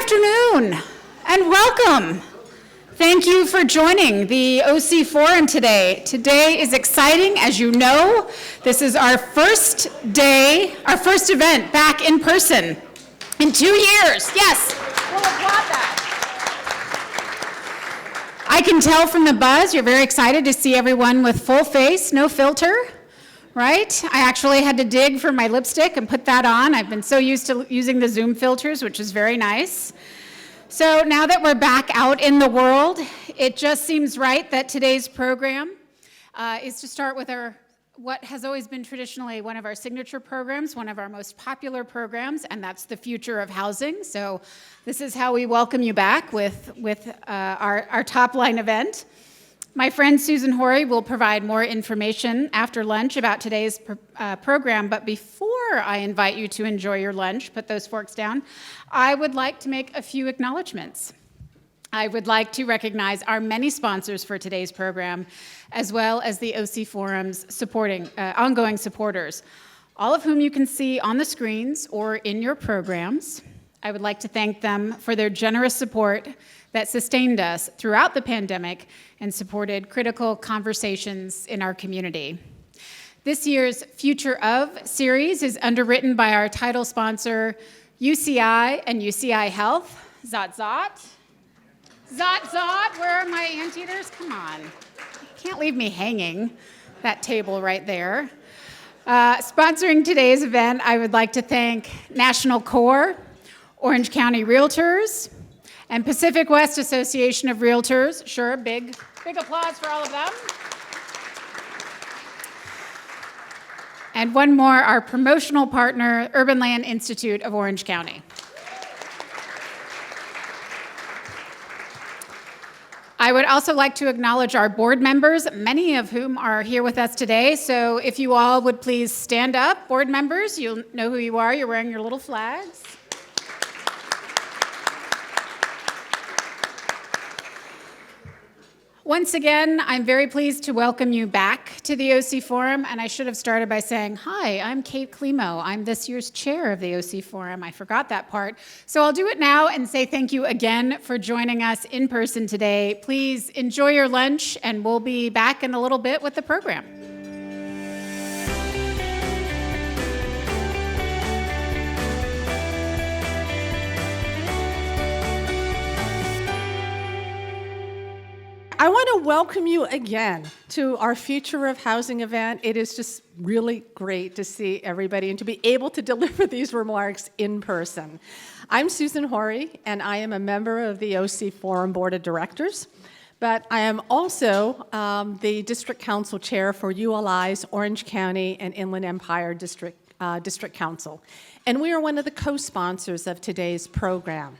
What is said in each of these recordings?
afternoon and welcome. Thank you for joining the OC Forum today. Today is exciting, as you know. This is our first day, our first event back in person in 2 years. Yes, we'll applaud that. I can tell from the buzz, you're very excited to see everyone with full face, no filter. Right? I actually had to dig for my lipstick and put that on. I've been so used to using the Zoom filters, which is very nice. So now that we're back out in the world, it just seems right that today's program is to start with what has always been traditionally one of our signature programs, one of our most popular programs, and that's the future of housing. So this is how we welcome you back with our top line event. My friend Susan Horry will provide more information after lunch about today's program, but before I invite you to enjoy your lunch, put those forks down, I would like to make a few acknowledgements. I would like to recognize our many sponsors for today's program, as well as the OC Forum's ongoing supporters, all of whom you can see on the screens or in your programs. I would like to thank them for their generous support that sustained us throughout the pandemic and supported critical conversations in our community. This year's Future Of series is underwritten by our title sponsor, UCI and UCI Health. Zot, zot. Zot, zot. Where are my anteaters? Come on. You can't leave me hanging. That table right there. Sponsoring today's event, I would like to thank National Core, Orange County Realtors, and Pacific West Association of Realtors. Sure, big applause for all of them. And one more, our promotional partner, Urban Land Institute of Orange County. I would also like to acknowledge our board members, many of whom are here with us today. So if you all would please stand up, board members, you'll know who you are. You're wearing your little flags. Once again, I'm very pleased to welcome you back to the OC Forum, and I should have started by saying, hi, I'm Kate Klimo. I'm this year's chair of the OC Forum. I forgot that part. So I'll do it now and say thank you again for joining us in person today. Please enjoy your lunch, and we'll be back in a little bit with the program. I want to welcome you again to our Future of Housing event. It is just really great to see everybody and to be able to deliver these remarks in person. I'm Susan Horry, and I am a member of the OC Forum Board of Directors, but I am also the District Council Chair for ULI's Orange County and Inland Empire District Council. And we are one of the co-sponsors of today's program.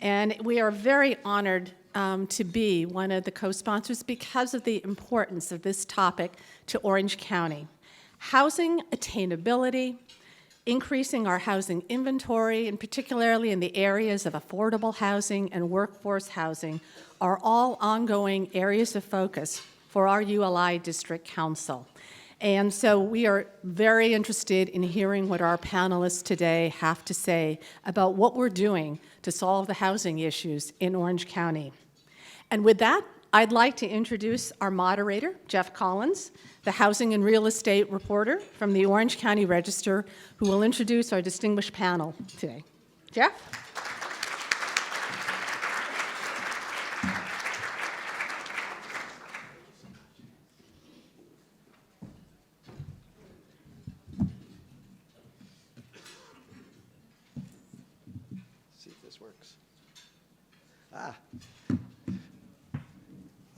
And we are very honored to be one of the co-sponsors because of the importance of this topic to Orange County. Housing attainability, increasing our housing inventory, and particularly in the areas of affordable housing and workforce housing, are all ongoing areas of focus for our ULI District Council. And so we are very interested in hearing what our panelists today have to say about what we're doing to solve the housing issues in Orange County. And with that, I'd like to introduce our moderator, Jeff Collins, the housing and real estate reporter from the Orange County Register, who will introduce our distinguished panel today. Jeff?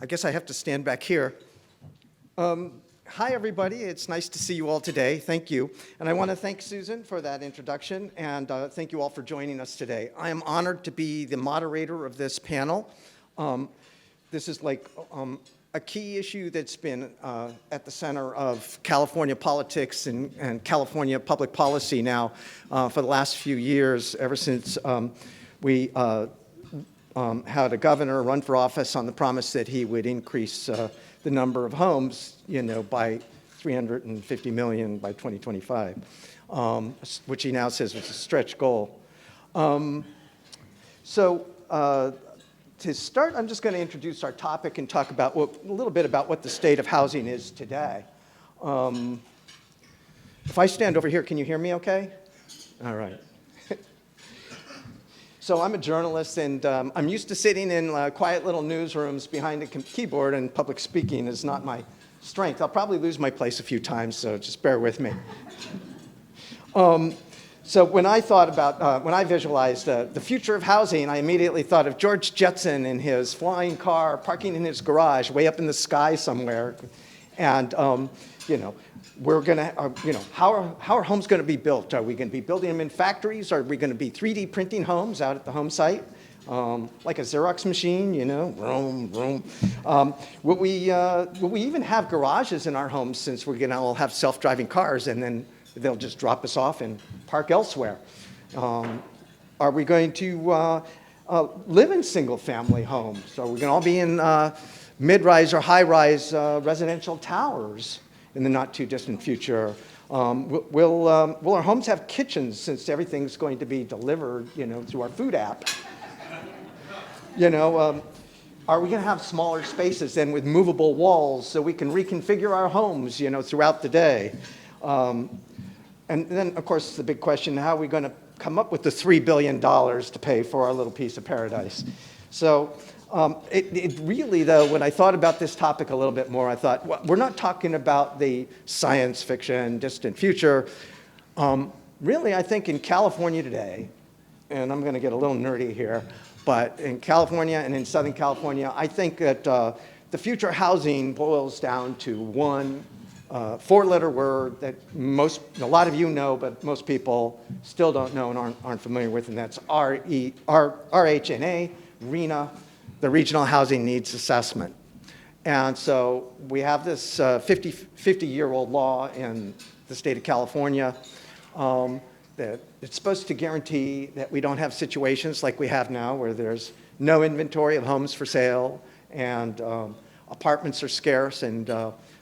I guess I have to stand back here. Hi, everybody. It's nice to see you all today. Thank you. And I want to thank Susan for that introduction, and thank you all for joining us today. I am honored to be the moderator of this panel. This is like a key issue that's been at the center of California politics and California public policy now for the last few years, ever since we had a governor run for office on the promise that he would increase the number of homes, by 350 million by 2025, which he now says was a stretch goal. So to start, I'm just going to introduce our topic and talk about a little bit about what the state of housing is today. If I stand over here, can you hear me okay? All right. So I'm a journalist, and I'm used to sitting in quiet little newsrooms behind a keyboard, and public speaking is not my strength. I'll probably lose my place a few times, so just bear with me. So when I thought about, when I visualized the future of housing, I immediately thought of George Jetson in his flying car, parking in his garage way up in the sky somewhere. And, we're going to, how are homes going to be built? Are we going to be building them in factories? Are we going to be 3D printing homes out at the home site? Like a Xerox machine, vroom, vroom. Will we even have garages in our homes, since we're going to all have self-driving cars, and then they'll just drop us off and park elsewhere? Are we going to live in single-family homes? Are we going to all be in mid-rise or high-rise residential towers in the not-too-distant future? Will our homes have kitchens, since everything's going to be delivered, through our food app? Are we going to have smaller spaces and with movable walls so we can reconfigure our homes, throughout the day? And then, of course, the big question, how are we going to come up with the $3 billion to pay for our little piece of paradise? So it really, though, when I thought about this topic a little bit more, I thought, well, we're not talking about the science fiction, distant future. Really, I think in California today, and I'm going to get a little nerdy here, but in California and in Southern California, I think that the future housing boils down to one four-letter word that a lot of you know, but most people still don't know and aren't familiar with, and that's RHNA, RHNA, the Regional Housing Needs Assessment. And so we have this 50-year-old law in the state of California that it's supposed to guarantee that we don't have situations like we have now, where there's no inventory of homes for sale, and apartments are scarce, and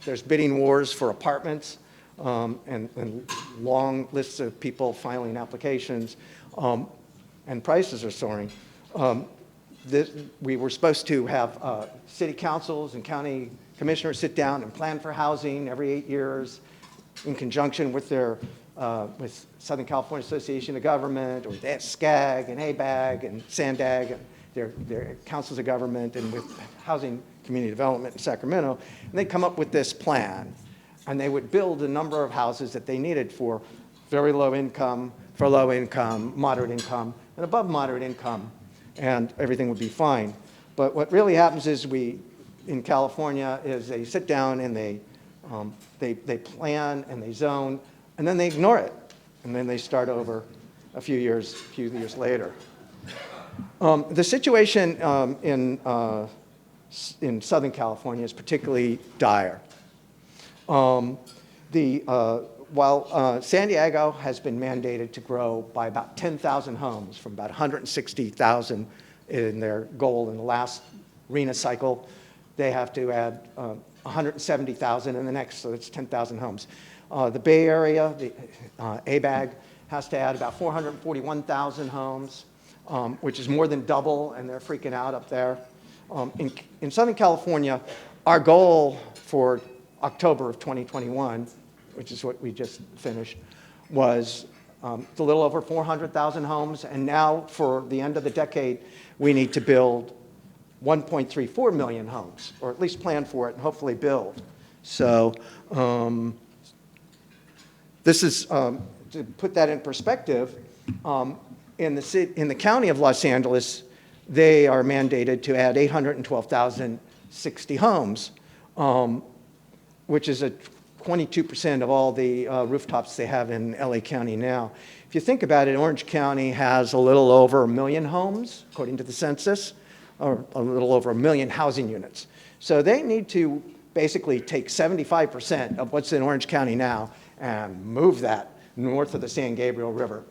there's bidding wars for apartments, and long lists of people filing applications, and prices are soaring. We were supposed to have city councils and county commissioners sit down and plan for housing every 8 years in conjunction with their with Southern California Association of Government, or with SCAG and ABAG and SANDAG, and their councils of government, and with Housing Community Development in Sacramento. And they'd come up with this plan, and they would build a number of houses that they needed for very low income, for low income, moderate income, and above moderate income, and everything would be fine. But what really happens is in California, is they sit down and they plan and they zone, and then they ignore it, and then they start over a few years later. The situation in Southern California is particularly dire. While San Diego has been mandated to grow by about 10,000 homes, from about 160,000 in their goal in the last RHNA cycle, they have to add 170,000 in the next, so it's 10,000 homes. The Bay Area, the ABAG, has to add about 441,000 homes, which is more than double, and they're freaking out up there. In Southern California, our goal for October of 2021, which is what we just finished, was a little over 400,000 homes, and now for the end of the decade, we need to build 1.34 million homes, or at least plan for it and hopefully build. So this is, to put that in perspective, in the county of Los Angeles, they are mandated to add 812,060 homes, which is a 22% of all the rooftops they have in LA County now. If you think about it, Orange County has a little over 1 million homes, according to the census, or a little over 1 million housing units. So they need to basically take 75% of what's in Orange County now and move that north of the San Gabriel River.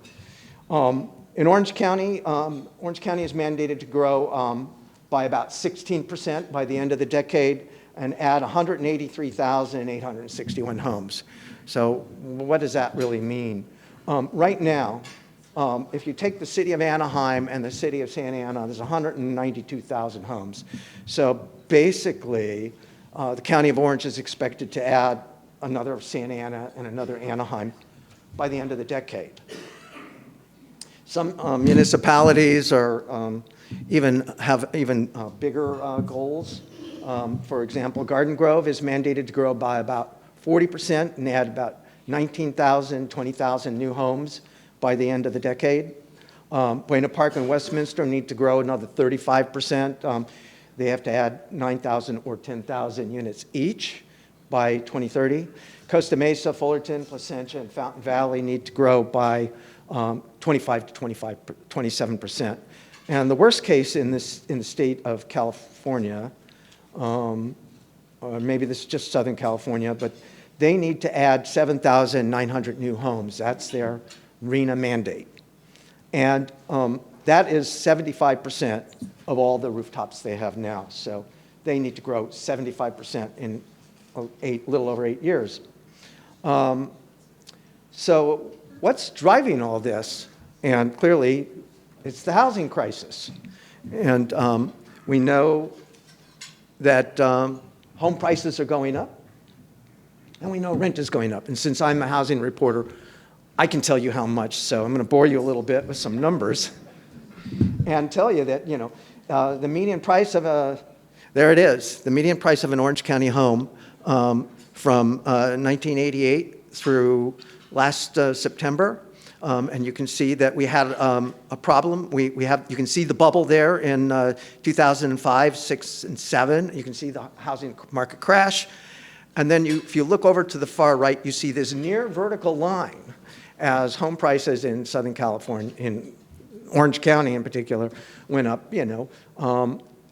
In Orange County is mandated to grow by about 16% by the end of the decade, and add 183,861 homes. So what does that really mean? Right now, if you take the city of Anaheim and the city of Santa Ana, there's 192,000 homes. So basically, the County of Orange is expected to add another Santa Ana and another Anaheim by the end of the decade. Some municipalities are have even bigger goals. For example, Garden Grove is mandated to grow by about 40% and add about 19,000, 20,000 new homes by the end of the decade. Buena Park and Westminster need to grow another 35%. They have to add 9,000 or 10,000 units each by 2030. Costa Mesa, Fullerton, Placentia, and Fountain Valley need to grow by 25 to 27%. And the worst case in the state of California, or maybe this is just Southern California, but they need to add 7,900 new homes. That's their RHNA mandate. And that is 75% of all the rooftops they have now. So they need to grow 75% in little over 8 years. So what's driving all this? And clearly, it's the housing crisis. And we know that home prices are going up, and we know rent is going up. And since I'm a housing reporter, I can tell you how much. So I'm going to bore you a little bit with some numbers and tell you that, the median price of there it is, the median price of an Orange County home from 1988 through last September. And you can see that we had a problem. You can see the bubble there in 2005, 6, and 7. You can see the housing market crash. And then if you look over to the far right, you see this near vertical line as home prices in Southern California, in Orange County in particular, went up,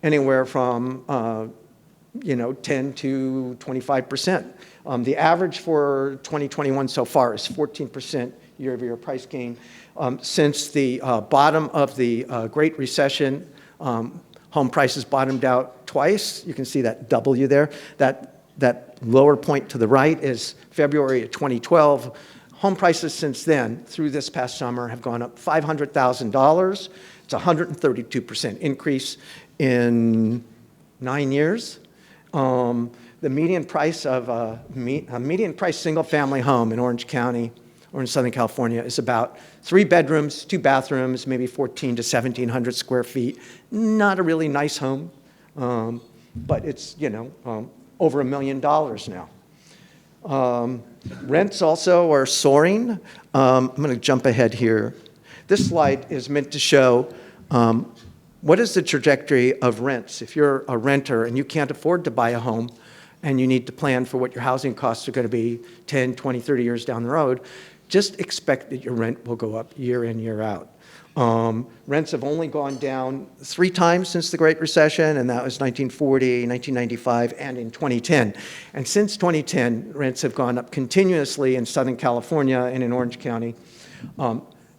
anywhere from 10 to 25%. The average for 2021 so far is 14% year-over-year price gain. Since the bottom of the Great Recession, home prices bottomed out twice. You can see that W there. That lower point to the right is February of 2012. Home prices since then, through this past summer, have gone up $500,000. It's a 132% increase in 9 years. The median price of a median price single-family home in Orange County or in Southern California is about 3 bedrooms, 2 bathrooms, maybe 1,400 to 1,700 square feet. Not a really nice home, but it's over $1 million now. Rents also are soaring. I'm going to jump ahead here. This slide is meant to show what is the trajectory of rents. If you're a renter and you can't afford to buy a home and you need to plan for what your housing costs are going to be 10, 20, 30 years down the road, just expect that your rent will go up year in, year out. Rents have only gone down 3 times since the Great Recession, and that was 1940, 1995, and in 2010. And since 2010, rents have gone up continuously in Southern California and in Orange County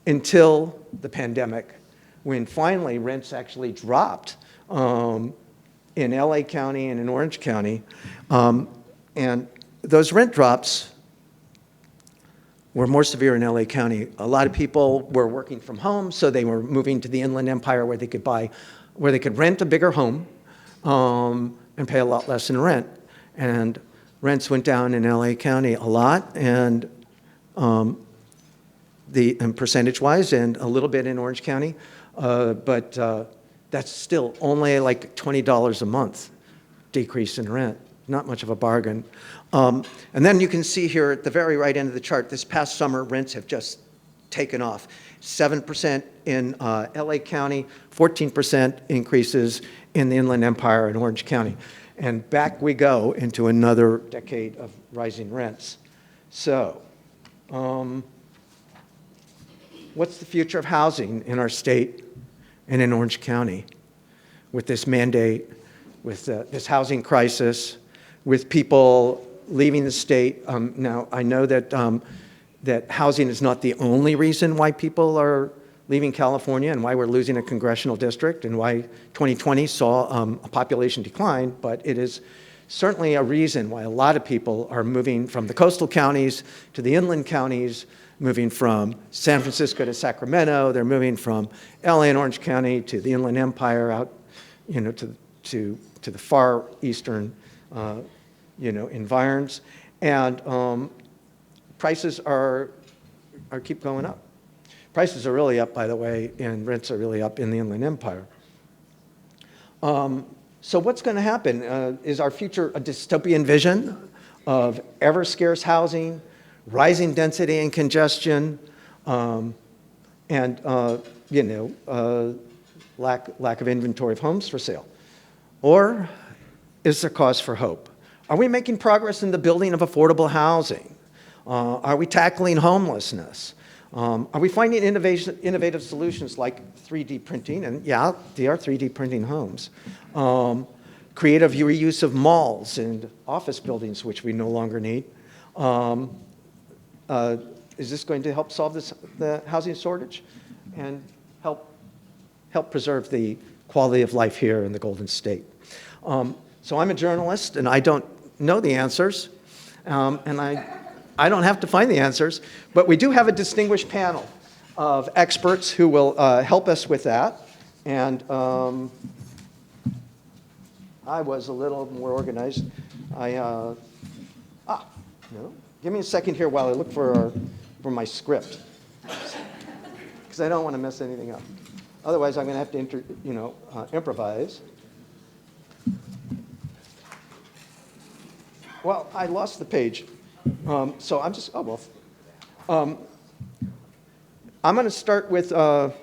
until the pandemic, when finally rents actually dropped in LA County and in Orange County. And those rent drops were more severe in LA County. A lot of people were working from home, so they were moving to the Inland Empire where they could rent a bigger home and pay a lot less in rent. And rents went down in LA County a lot, and percentage-wise, and a little bit in Orange County, but that's still only like $20 a month decrease in rent. Not much of a bargain. And then you can see here at the very right end of the chart, this past summer, rents have just taken off. 7% in LA County, 14% increases in the Inland Empire and Orange County. And back we go into another decade of rising rents. So, what's the future of housing in our state and in Orange County with this mandate, with this housing crisis, with people leaving the state? Now, I know that that housing is not the only reason why people are leaving California and why we're losing a congressional district and why 2020 saw a population decline, but it is certainly a reason why a lot of people are moving from the coastal counties to the inland counties moving from San Francisco to Sacramento. They're moving from LA and Orange County to the Inland Empire out, to the far eastern, environs. And prices are keep going up. Prices are really up, by the way, and rents are really up in the Inland Empire. So what's going to happen? Is our future a dystopian vision of ever scarce housing, rising density and congestion, and lack of inventory of homes for sale? Or is there cause for hope? Are we making progress in the building of affordable housing? Are we tackling homelessness? Are we finding innovative solutions like 3D printing? And yeah, they are 3D printing homes. Creative reuse of malls and office buildings, which we no longer need. Is this going to help solve the housing shortage and help preserve the quality of life here in the Golden State? So I'm a journalist, and I don't know the answers, and I don't have to find the answers, but we do have a distinguished panel of experts who will help us with that. And I was a little more organized. No. Give me a second here while I look for my script, because I don't want to mess anything up. Otherwise, I'm going to have to improvise. Well, I lost the page. So I'm just, I'm going to start with, I'll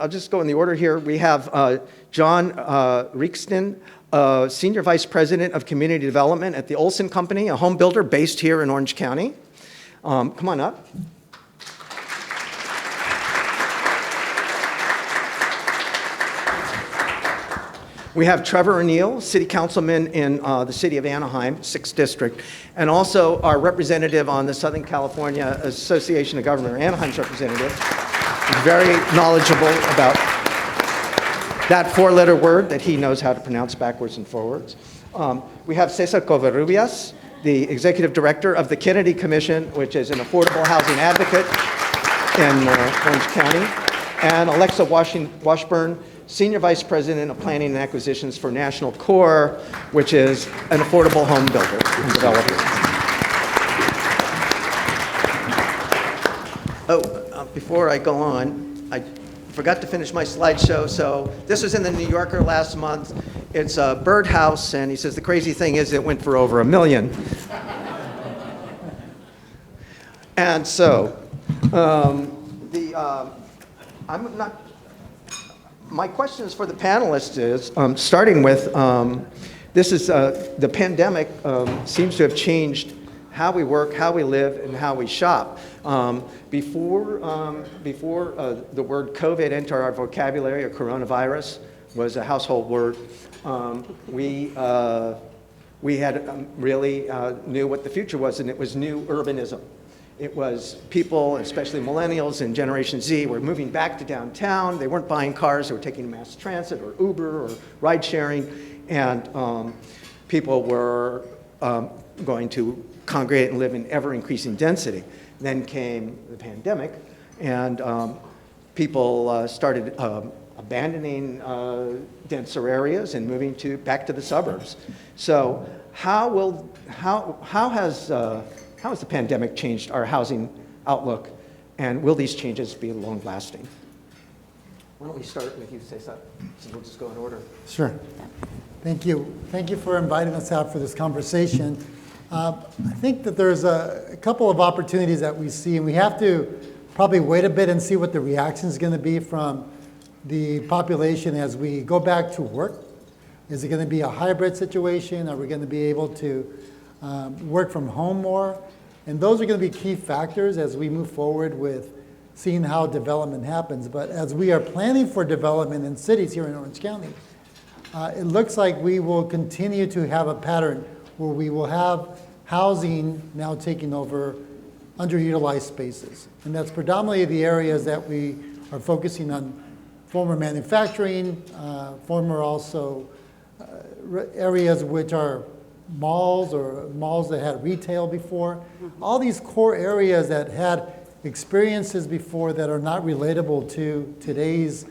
just go in the order here. We have John Reekstin, Senior Vice President of Community Development at the Olson Company, a home builder based here in Orange County. Come on up. We have Trevor O'Neil, City Councilman in the city of Anaheim, 6th District, and also our representative on the Southern California Association of Government, or Anaheim's representative. He's very knowledgeable about that four-letter word that he knows how to pronounce backwards and forwards. We have Cesar Covarrubias, the Executive Director of the Kennedy Commission, which is an affordable housing advocate in Orange County, and Alexa Washburn, Senior Vice President of Planning and Acquisitions for National Core, which is an affordable home builder and developer. Before I go on, I forgot to finish my slideshow. So this was in the New Yorker last month. It's a birdhouse, and he says the crazy thing is it went for over $1 million. And so, my questions for the panelists is, starting with, this is, the pandemic seems to have changed how we work, how we live, and how we shop. Before the word COVID entered our vocabulary, or coronavirus was a household word, we had really knew what the future was, and it was new urbanism. It was people, especially millennials and Generation Z, were moving back to downtown. They weren't buying cars. They were taking mass transit or Uber or ride sharing. And people were going to congregate and live in ever-increasing density. Then came the pandemic, and people started abandoning denser areas and moving back to the suburbs. So how has the pandemic changed our housing outlook, and will these changes be long-lasting? Why don't we start with you, Cesar? So we'll just go in order. Sure. Thank you. Thank you for inviting us out for this conversation. I think that there's a couple of opportunities that we see, and we have to probably wait a bit and see what the reaction is going to be from the population as we go back to work. Is it going to be a hybrid situation? Are we going to be able to work from home more? And those are going to be key factors as we move forward with seeing how development happens. But as we are planning for development in cities here in Orange County, it looks like we will continue to have a pattern where we will have housing now taking over underutilized spaces. And that's predominantly the areas that we are focusing on: former manufacturing, former also areas which are malls or malls that had retail before. All these core areas that had experiences before that are not relatable to today's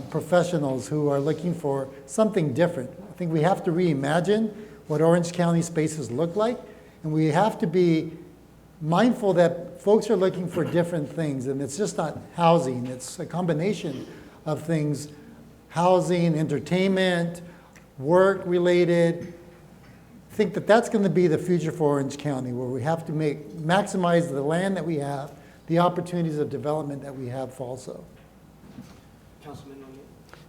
professionals who are looking for something different. I think we have to reimagine what Orange County spaces look like, and we have to be mindful that folks are looking for different things, and it's just not housing, it's a combination of things: housing, entertainment, work-related. I think that that's going to be the future for Orange County, where we have to maximize the land that we have, the opportunities of development that we have also. Councilman O'Neil?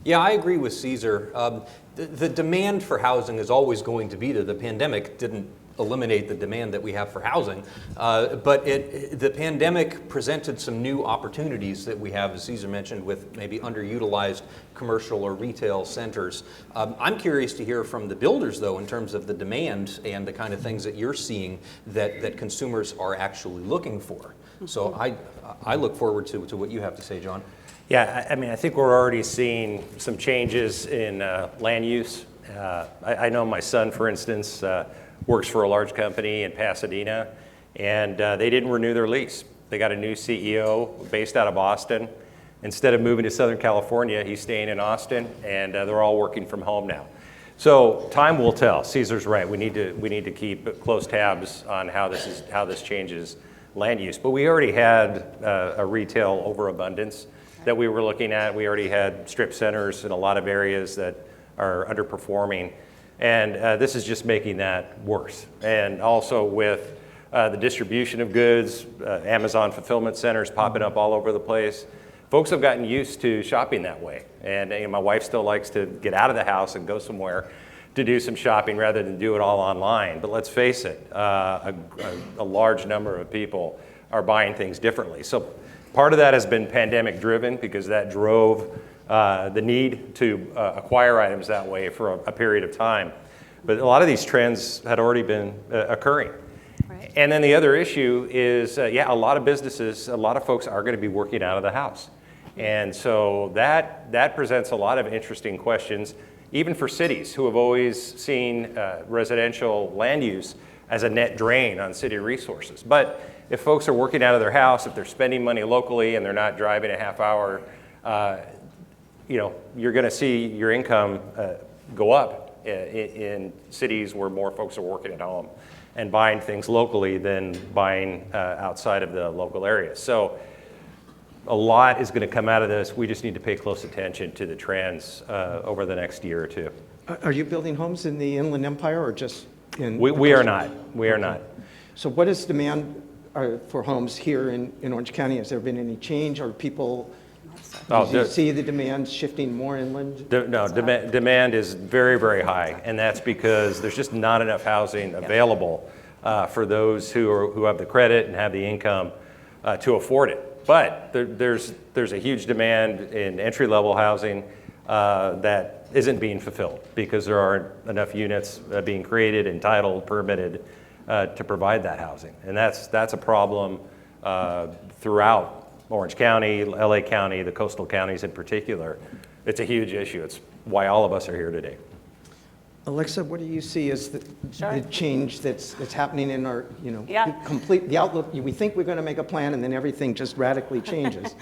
Yeah, I agree with Cesar. The demand for housing is always going to be there. The pandemic didn't eliminate the demand that we have for housing, but the pandemic presented some new opportunities that we have, as Cesar mentioned, with maybe underutilized commercial or retail centers. I'm curious to hear from the builders, though, in terms of the demand and the kind of things that you're seeing that consumers are actually looking for. So I look forward to what you have to say, John. Yeah, I mean, I think we're already seeing some changes in land use. I know my son, for instance, works for a large company in Pasadena, and they didn't renew their lease. They got a new CEO based out of Austin. Instead of moving to Southern California, he's staying in Austin, and they're all working from home now. So time will tell. Cesar's right. We need to keep close tabs on how this changes land use. But we already had a retail overabundance that we were looking at. We already had strip centers in a lot of areas that are underperforming. And this is just making that worse. And also with the distribution of goods, Amazon fulfillment centers popping up all over the place, folks have gotten used to shopping that way. And my wife still likes to get out of the house and go somewhere to do some shopping rather than do it all online. But let's face it, a large number of people are buying things differently. So part of that has been pandemic driven, because that drove the need to acquire items that way for a period of time. But a lot of these trends had already been occurring. Right. And then the other issue is, a lot of businesses, a lot of folks are going to be working out of the house. And so that presents a lot of interesting questions, even for cities who have always seen residential land use as a net drain on city resources. But if folks are working out of their house, if they're spending money locally and they're not driving a half hour, you're going to see your income go up in cities where more folks are working at home and buying things locally than buying outside of the local area. So a lot is going to come out of this. We just need to pay close attention to the trends over the next year or two. Are you building homes in the Inland Empire or just in? We are not. We are not. So what is demand for homes here in Orange County? Has there been any change, or people, do you see the demand shifting more inland? No, demand is very, very high, and that's because there's just not enough housing available for those who have the credit and have the income to afford it. But there's a huge demand in entry-level housing that isn't being fulfilled because there aren't enough units being created, entitled, permitted to provide that housing. And that's a problem throughout Orange County, LA County, the coastal counties in particular. It's a huge issue. It's why all of us are here today. Alexa, what do you see as the change that's happening in our, the outlook? We think we're going to make a plan, and then everything just radically changes.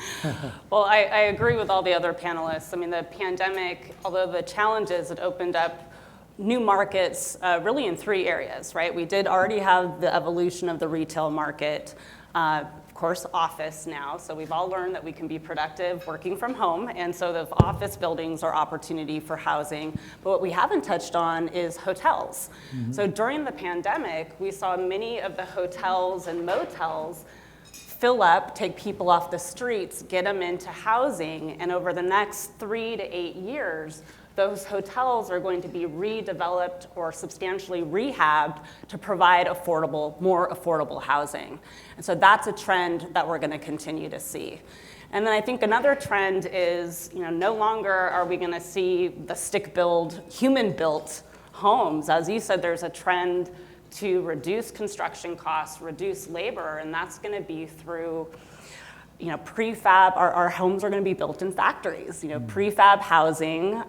Well, I agree with all the other panelists. I mean, the pandemic, although the challenges, it opened up new markets really in 3 areas, right? We did already have the evolution of the retail market. Of course, office now. So we've all learned that we can be productive working from home. And so the office buildings are opportunity for housing. But what we haven't touched on is hotels. Mm-hmm. So during the pandemic, we saw many of the hotels and motels fill up, take people off the streets, get them into housing. And over the next 3 to 8 years, those hotels are going to be redeveloped or substantially rehabbed to provide more affordable housing. And so that's a trend that we're going to continue to see. And then I think another trend is, no longer are we going to see the stick-built, human-built homes. As you said, there's a trend to reduce construction costs, reduce labor, and that's going to be through prefab, our homes are going to be built in factories, prefab housing,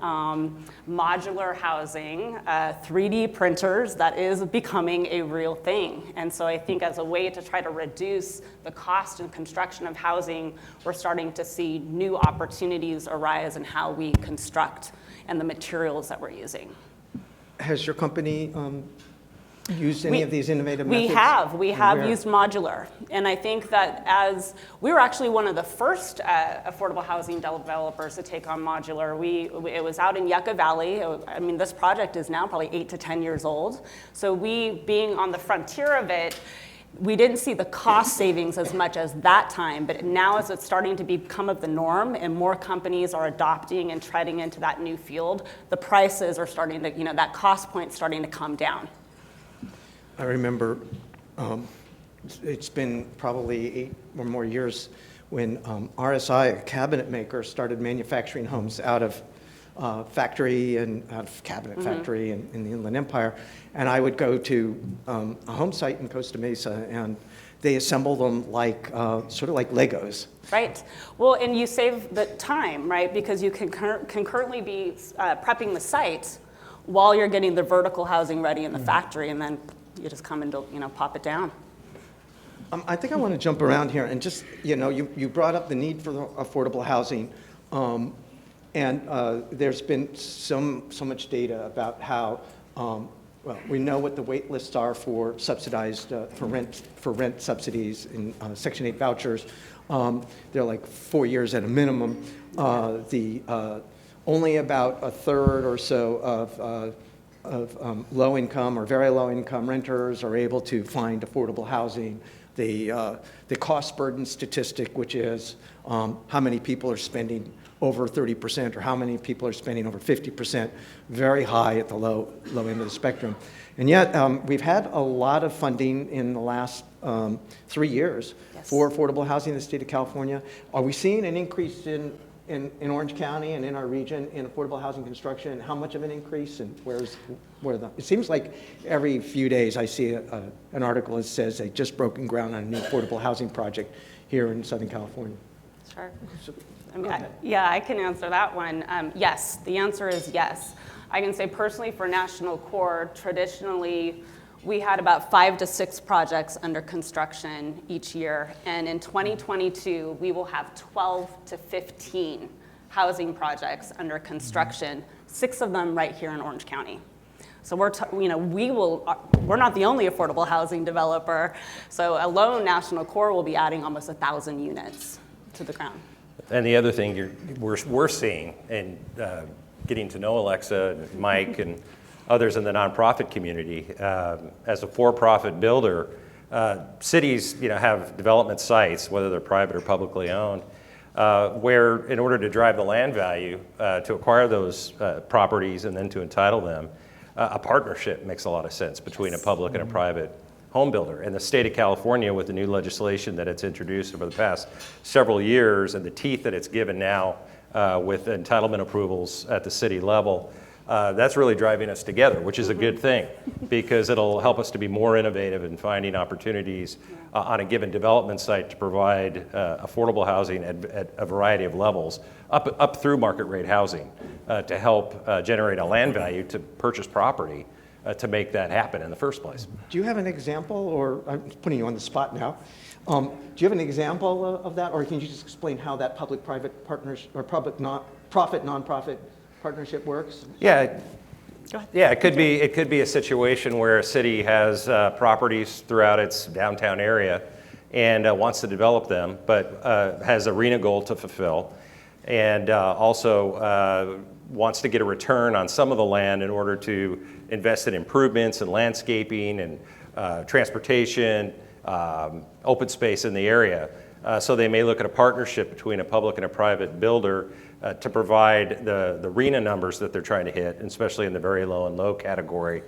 modular housing, 3D printers, that is becoming a real thing. And so I think as a way to try to reduce the cost and construction of housing, we're starting to see new opportunities arise in how we construct and the materials that we're using. Has your company used any of these innovative methods? We have used modular. And I think that as we were actually one of the first affordable housing developers to take on modular. It was out in Yucca Valley. I mean, this project is now probably 8 to 10 years old. So we, being on the frontier of it, we didn't see the cost savings as much as that time, but now as it's starting to become of the norm and more companies are adopting and treading into that new field, the prices are starting to, that cost point's starting to come down. I remember it's been probably 8 or more years when RSI, a cabinet maker, started manufacturing homes out of factory and out of cabinet factory in the Inland Empire. And I would go to a home site in Costa Mesa, and they assemble them like sort of like Legos. Right. Well, and you save the time, right? Because you can concurrently be prepping the site while you're getting the vertical housing ready in the factory, and then you just come and pop it down. I think I want to jump around here and just, you brought up the need for affordable housing, and there's been so much data about how, well, we know what the wait lists are for subsidized, for rent subsidies in Section 8 vouchers. They're like 4 years at a minimum. Only about a third or so of low-income or very low-income renters are able to find affordable housing. The cost burden statistic, which is how many people are spending over 30% or how many people are spending over 50%, very high at the low end of the spectrum. And yet, we've had a lot of funding in the last 3 years for affordable housing in the state of California. Are we seeing an increase in Orange County and in our region in affordable housing construction? How much of an increase, and it seems like every few days I see an article that says they just broken ground on a new affordable housing project here in Southern California. Sure. I can answer that one. Yes, the answer is yes. I can say personally for National Core, traditionally, we had about 5 to 6 projects under construction each year. And in 2022, we will have 12 to 15 housing projects under construction, 6 of them right here in Orange County. So we're not the only affordable housing developer. So alone, National Core will be adding almost 1,000 units to the ground. And the other thing we're seeing, and getting to know Alexa and Mike and others in the nonprofit community, as a for-profit builder, cities have development sites, whether they're private or publicly owned, where in order to drive the land value to acquire those properties and then to entitle them, a partnership makes a lot of sense between a public and a private home builder. And the state of California, with the new legislation that it's introduced over the past several years and the teeth that it's given now with entitlement approvals at the city level, that's really driving us together, which is a good thing, because it'll help us to be more innovative in finding opportunities on a given development site to provide affordable housing at a variety of levels, up through market rate housing, to help generate a land value to purchase property to make that happen in the first place. Do you have an example, or I'm putting you on the spot now, do you have an example of that, or can you just explain how that public-private partnership or profit-nonprofit partnership works? Yeah, it could be a situation where a city has properties throughout its downtown area and wants to develop them, but has a RHNA goal to fulfill, and also wants to get a return on some of the land in order to invest in improvements and landscaping and transportation, open space in the area. So they may look at a partnership between a public and a private builder to provide the RHNA numbers that they're trying to hit, especially in the very low and low category,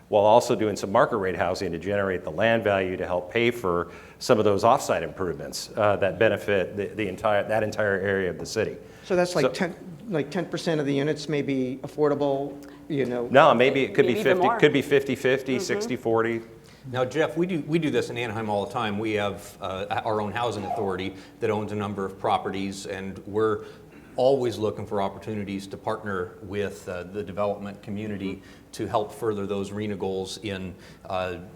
while also doing some market rate housing to generate the land value to help pay for some of those offsite improvements that benefit that entire area of the city. So that's like 10% of the units may be affordable, No, maybe it could be 50, more. could be 50-50, 60-40. Now, Jeff, we do this in Anaheim all the time. We have our own housing authority that owns a number of properties, and we're always looking for opportunities to partner with the development community to help further those RHNA goals in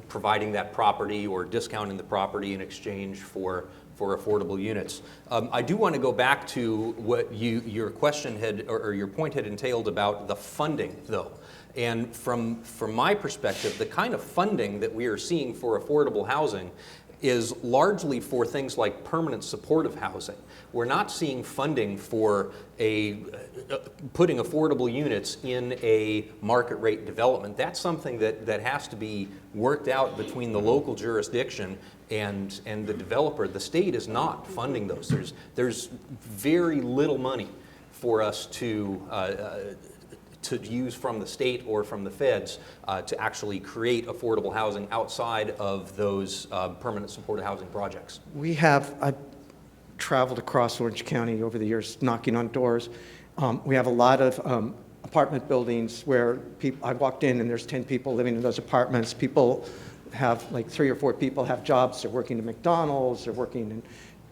providing that property or discounting the property in exchange for affordable units. I do want to go back to what your question had, or your point had entailed about the funding, though. And from my perspective, the kind of funding that we are seeing for affordable housing is largely for things like permanent supportive housing. We're not seeing funding for putting affordable units in a market rate development. That's something that has to be worked out between the local jurisdiction and the developer. The state is not funding those. There's very little money for us to use from the state or from the feds to actually create affordable housing outside of those permanent supportive housing projects. I've traveled across Orange County over the years knocking on doors. We have a lot of apartment buildings where I walked in and there's 10 people living in those apartments. People have, like 3 or 4 people have jobs. They're working at McDonald's, they're working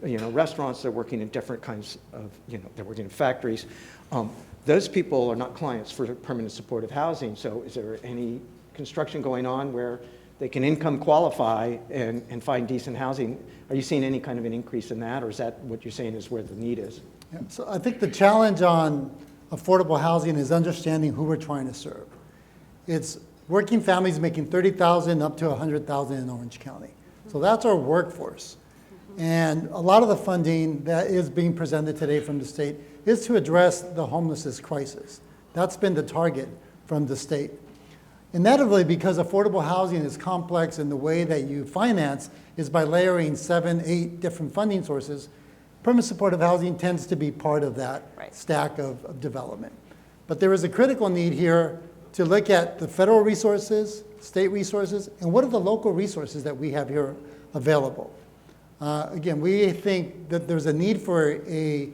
in restaurants, they're working in different kinds of, they're working in factories. Those people are not clients for permanent supportive housing. So is there any construction going on where they can income qualify and find decent housing? Are you seeing any kind of an increase in that, or is that what you're saying is where the need is? Yeah, so I think the challenge on affordable housing is understanding who we're trying to serve. It's working families making $30,000 up to $100,000 in Orange County. So that's our workforce. And a lot of the funding that is being presented today from the state is to address the homelessness crisis. That's been the target from the state. Inevitably, because affordable housing is complex and the way that you finance is by layering 7, 8 different funding sources, permanent supportive housing tends to be part of that stack of development. But there is a critical need here to look at the federal resources, state resources, and what are the local resources that we have here available. Again, we think that there's a need for a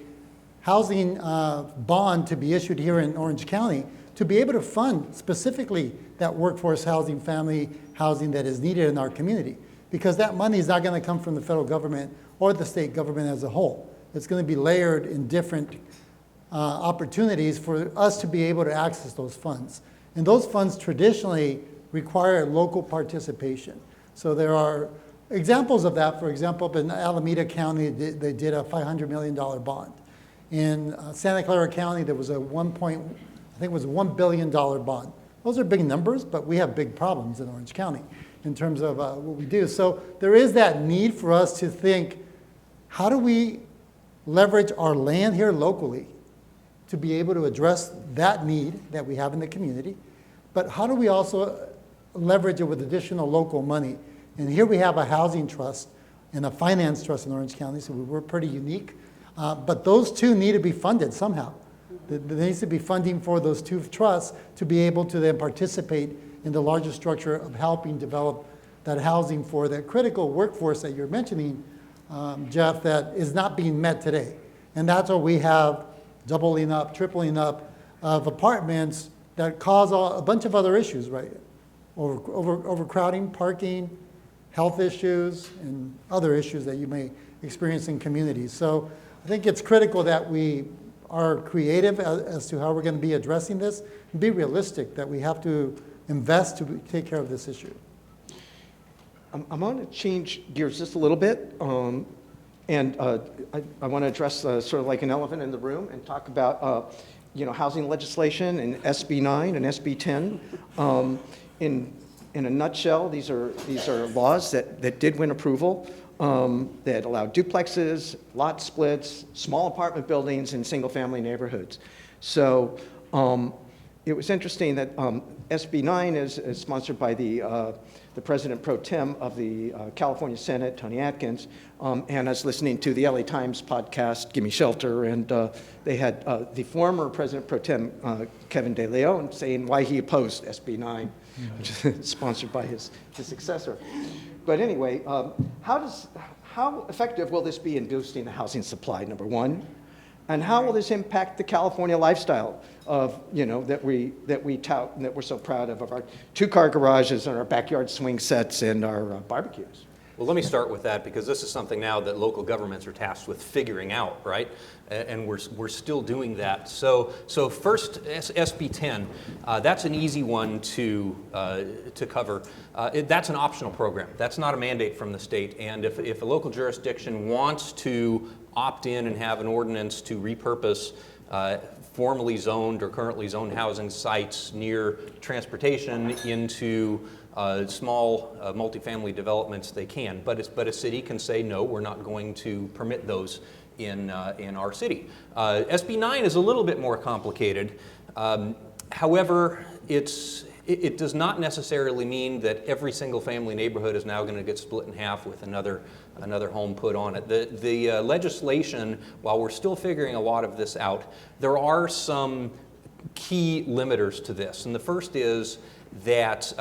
housing bond to be issued here in Orange County to be able to fund specifically that workforce housing, family housing that is needed in our community. Because that money is not going to come from the federal government or the state government as a whole. It's going to be layered in different opportunities for us to be able to access those funds. And those funds traditionally require local participation. So there are examples of that. For example, up in Alameda County, they did a $500 million bond. In Santa Clara County, there was a $1 billion bond. Those are big numbers, but we have big problems in Orange County in terms of what we do. So there is that need for us to think, how do we leverage our land here locally to be able to address that need that we have in the community? But how do we also leverage it with additional local money? And here we have a housing trust and a finance trust in Orange County, so we're pretty unique. But those two need to be funded somehow. There needs to be funding for those two trusts to be able to then participate in the larger structure of helping develop that housing for that critical workforce that you're mentioning, Jeff, that is not being met today. And that's where we have doubling up, tripling up of apartments that cause a bunch of other issues, right? Overcrowding, parking, health issues, and other issues that you may experience in communities. So I think it's critical that we are creative as to how we're going to be addressing this, and be realistic that we have to invest to take care of this issue. I'm going to change gears just a little bit, and I want to address sort of like an elephant in the room and talk about housing legislation and SB 9 and SB 10. In a nutshell, these are laws that did win approval. That allow duplexes, lot splits, small apartment buildings in single-family neighborhoods. So it was interesting that SB 9 is sponsored by the President Pro Tem of the California Senate, Tony Atkins, and I was listening to the LA Times podcast, Gimme Shelter, and they had the former President Pro Tem, Kevin De Leon, saying why he opposed SB 9, which is sponsored by his successor. But anyway, how effective will this be in boosting the housing supply, number one? And how will this impact the California lifestyle of, that we tout and that we're so proud of our 2-car garages and our backyard swing sets and our barbecues? Well, let me start with that because this is something now that local governments are tasked with figuring out, right? And we're still doing that. So first, SB 10, that's an easy one to cover. That's an optional program. That's not a mandate from the state. And if a local jurisdiction wants to opt in and have an ordinance to repurpose formerly zoned or currently zoned housing sites near transportation into small multifamily developments, they can. But a city can say, no, we're not going to permit those in our city. SB 9 is a little bit more complicated. However, it does not necessarily mean that every single family neighborhood is now going to get split in half with another home put on it. The legislation, while we're still figuring a lot of this out, there are some key limiters to this. And the first is that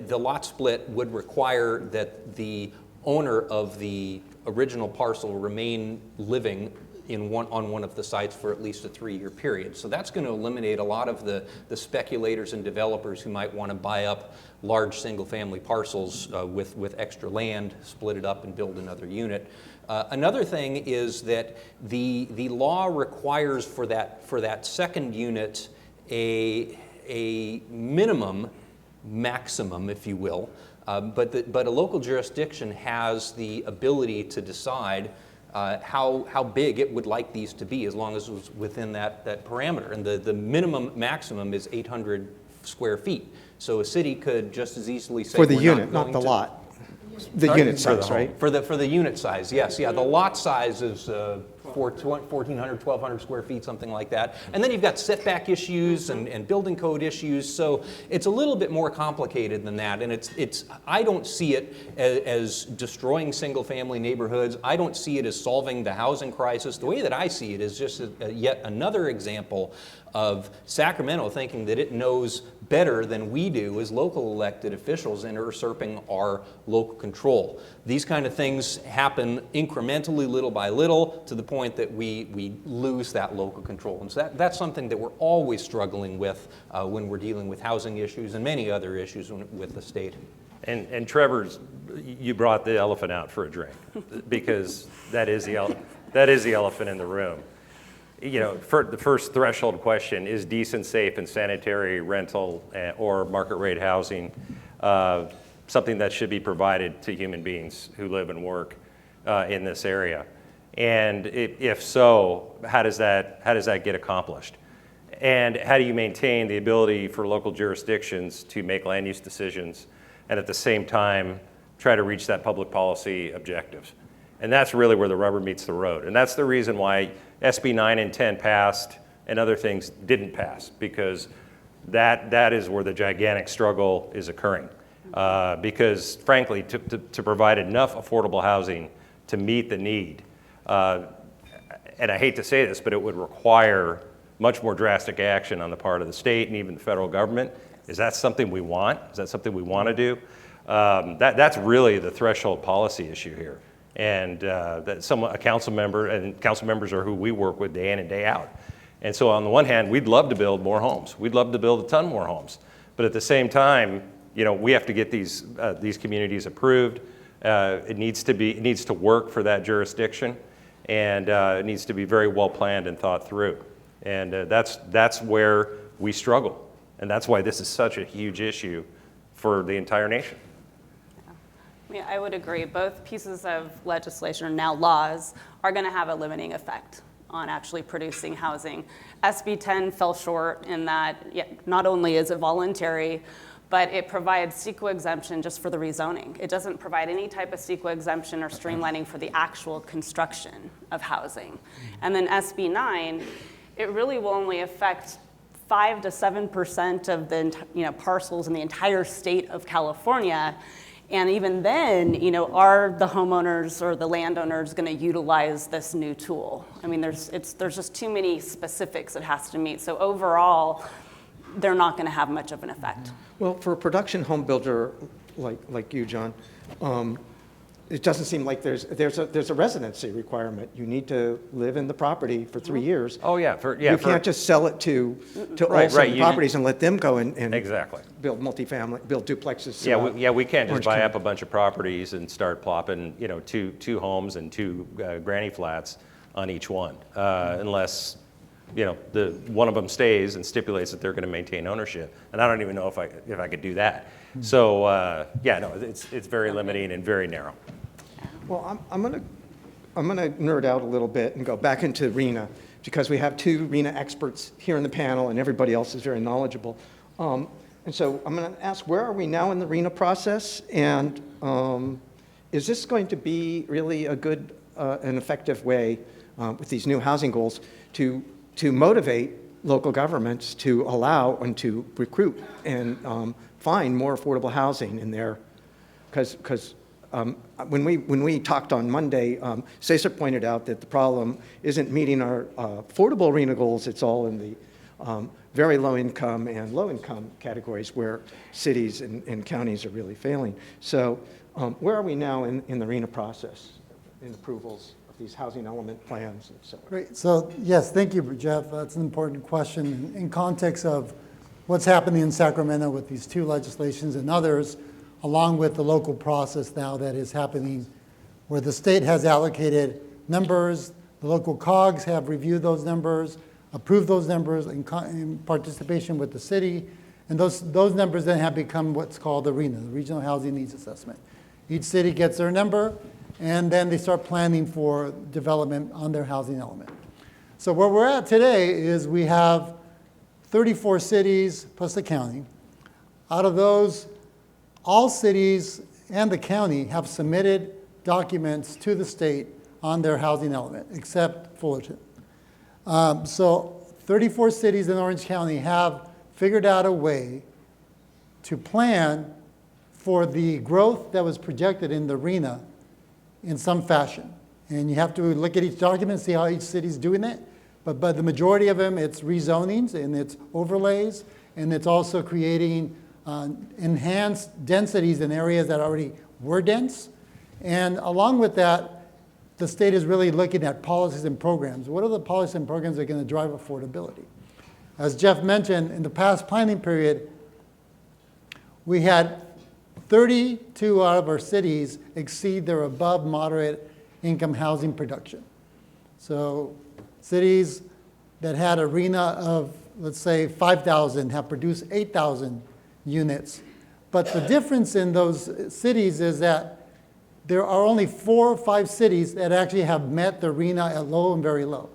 the lot split would require that the owner of the original parcel remain living on one of the sites for at least a 3-year period. So that's going to eliminate a lot of the speculators and developers who might want to buy up large single-family parcels with extra land, split it up and build another unit. Another thing is that the law requires for that second unit a maximum, if you will, but a local jurisdiction has the ability to decide how big it would like these to be, as long as it was within that parameter. And the minimum maximum is 800 square feet. So a city could just as easily say, for the unit, not the lot. The unit size, right? For the unit size, yes. Yeah, the lot size is 1,400, 1,200 square feet, something like that. And then you've got setback issues and building code issues. So it's a little bit more complicated than that. And I don't see it as destroying single-family neighborhoods. I don't see it as solving the housing crisis. The way that I see it is just yet another example of Sacramento thinking that it knows better than we do as local elected officials and usurping our local control. These kind of things happen incrementally, little by little, to the point that we lose that local control. And so that's something that we're always struggling with when we're dealing with housing issues and many other issues with the state. And Trevor's, you brought the elephant out for a drink because that is the elephant in the room. For the first threshold question, is decent, safe, and sanitary rental or market rate housing something that should be provided to human beings who live and work in this area? And if so, how does that get accomplished? And how do you maintain the ability for local jurisdictions to make land use decisions and at the same time try to reach that public policy objectives? And that's really where the rubber meets the road. And that's the reason why SB 9 and 10 passed and other things didn't pass, because that is where the gigantic struggle is occurring. Because frankly, to provide enough affordable housing to meet the need, and I hate to say this, but it would require much more drastic action on the part of the state and even the federal government. Is that something we want? Is that something we want to do? That's really the threshold policy issue here. And a council member, and council members are who we work with day in and day out. And so on the one hand, we'd love to build more homes. We'd love to build a ton more homes. But at the same time, we have to get these communities approved. It needs to work for that jurisdiction, and it needs to be very well planned and thought through. And that's where we struggle. And that's why this is such a huge issue for the entire nation. Yeah, I would agree. Both pieces of legislation, or now laws, are going to have a limiting effect on actually producing housing. SB 10 fell short in that not only is it voluntary, but it provides CEQA exemption just for the rezoning. It doesn't provide any type of CEQA exemption or streamlining for the actual construction of housing. And then SB 9, it really will only affect 5 to 7% of the parcels in the entire state of California. And even then, are the homeowners or the landowners going to utilize this new tool? I mean, there's just too many specifics it has to meet. So overall, they're not going to have much of an effect. Well, for a production home builder like you, John, it doesn't seem like there's a residency requirement. You need to live in the property for 3 years. Oh, yeah. You can't just sell it to Right, Olson right, you- Properties and let them go and Exactly. build multifamily, build duplexes. We can't just Orange buy County. up a bunch of properties and start plopping, two homes and two granny flats on each one, unless, one of them stays and stipulates that they're going to maintain ownership. And I don't even know if I could do that. So, it's very limiting and very narrow. Well, I'm gonna nerd out a little bit and go back into RENA, because we have two RENA experts here in the panel and everybody else is very knowledgeable. And so I'm gonna ask, where are we now in the RENA process? And is this going to be really a good and effective way with these new housing goals to motivate local governments to allow and to recruit and find more affordable housing in there? Because when we talked on Monday, Cesar pointed out that the problem isn't meeting our affordable RENA goals. It's all in the very low income and low income categories where cities and counties are really failing. So where are we now in the RENA process, in approvals of these housing element plans and so on? Great. So yes, thank you, Jeff. That's an important question in context of what's happening in Sacramento with these two legislations and others, along with the local process now that is happening where the state has allocated numbers, the local COGs have reviewed those numbers, approved those numbers in participation with the city, and those numbers then have become what's called the RENA, the Regional Housing Needs Assessment. Each city gets their number, and then they start planning for development on their housing element. So where we're at today is we have 34 cities plus the county. Out of those, all cities and the county have submitted documents to the state on their housing element, except Fullerton. So 34 cities in Orange County have figured out a way to plan for the growth that was projected in the RENA in some fashion. And you have to look at each document, see how each city's doing it. But the majority of them, it's rezonings and it's overlays, and it's also creating enhanced densities in areas that already were dense. And along with that, the state is really looking at policies and programs. What are the policies and programs that are going to drive affordability? As Jeff mentioned, in the past planning period, we had 32 out of our cities exceed their above moderate income housing production. So cities that had a RENA of, let's say, 5,000 have produced 8,000 units. But the difference in those cities is that there are only 4 or 5 cities that actually have met the RENA at low and very low.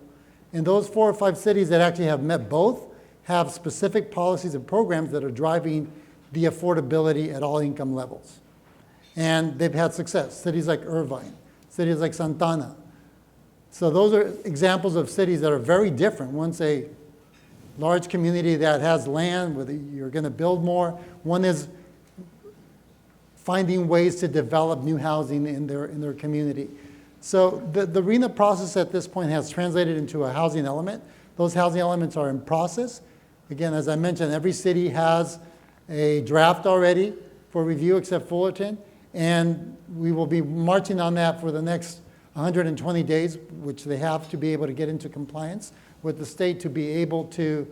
And those 4 or 5 cities that actually have met both have specific policies and programs that are driving the affordability at all income levels. And they've had success. Cities like Irvine, cities like Santana. So those are examples of cities that are very different. One's a large community that has land where you're going to build more. One is finding ways to develop new housing in their community. So the RENA process at this point has translated into a housing element. Those housing elements are in process. Again, as I mentioned, every city has a draft already for review except Fullerton, and we will be marching on that for the next 120 days, which they have to be able to get into compliance with the state to be able to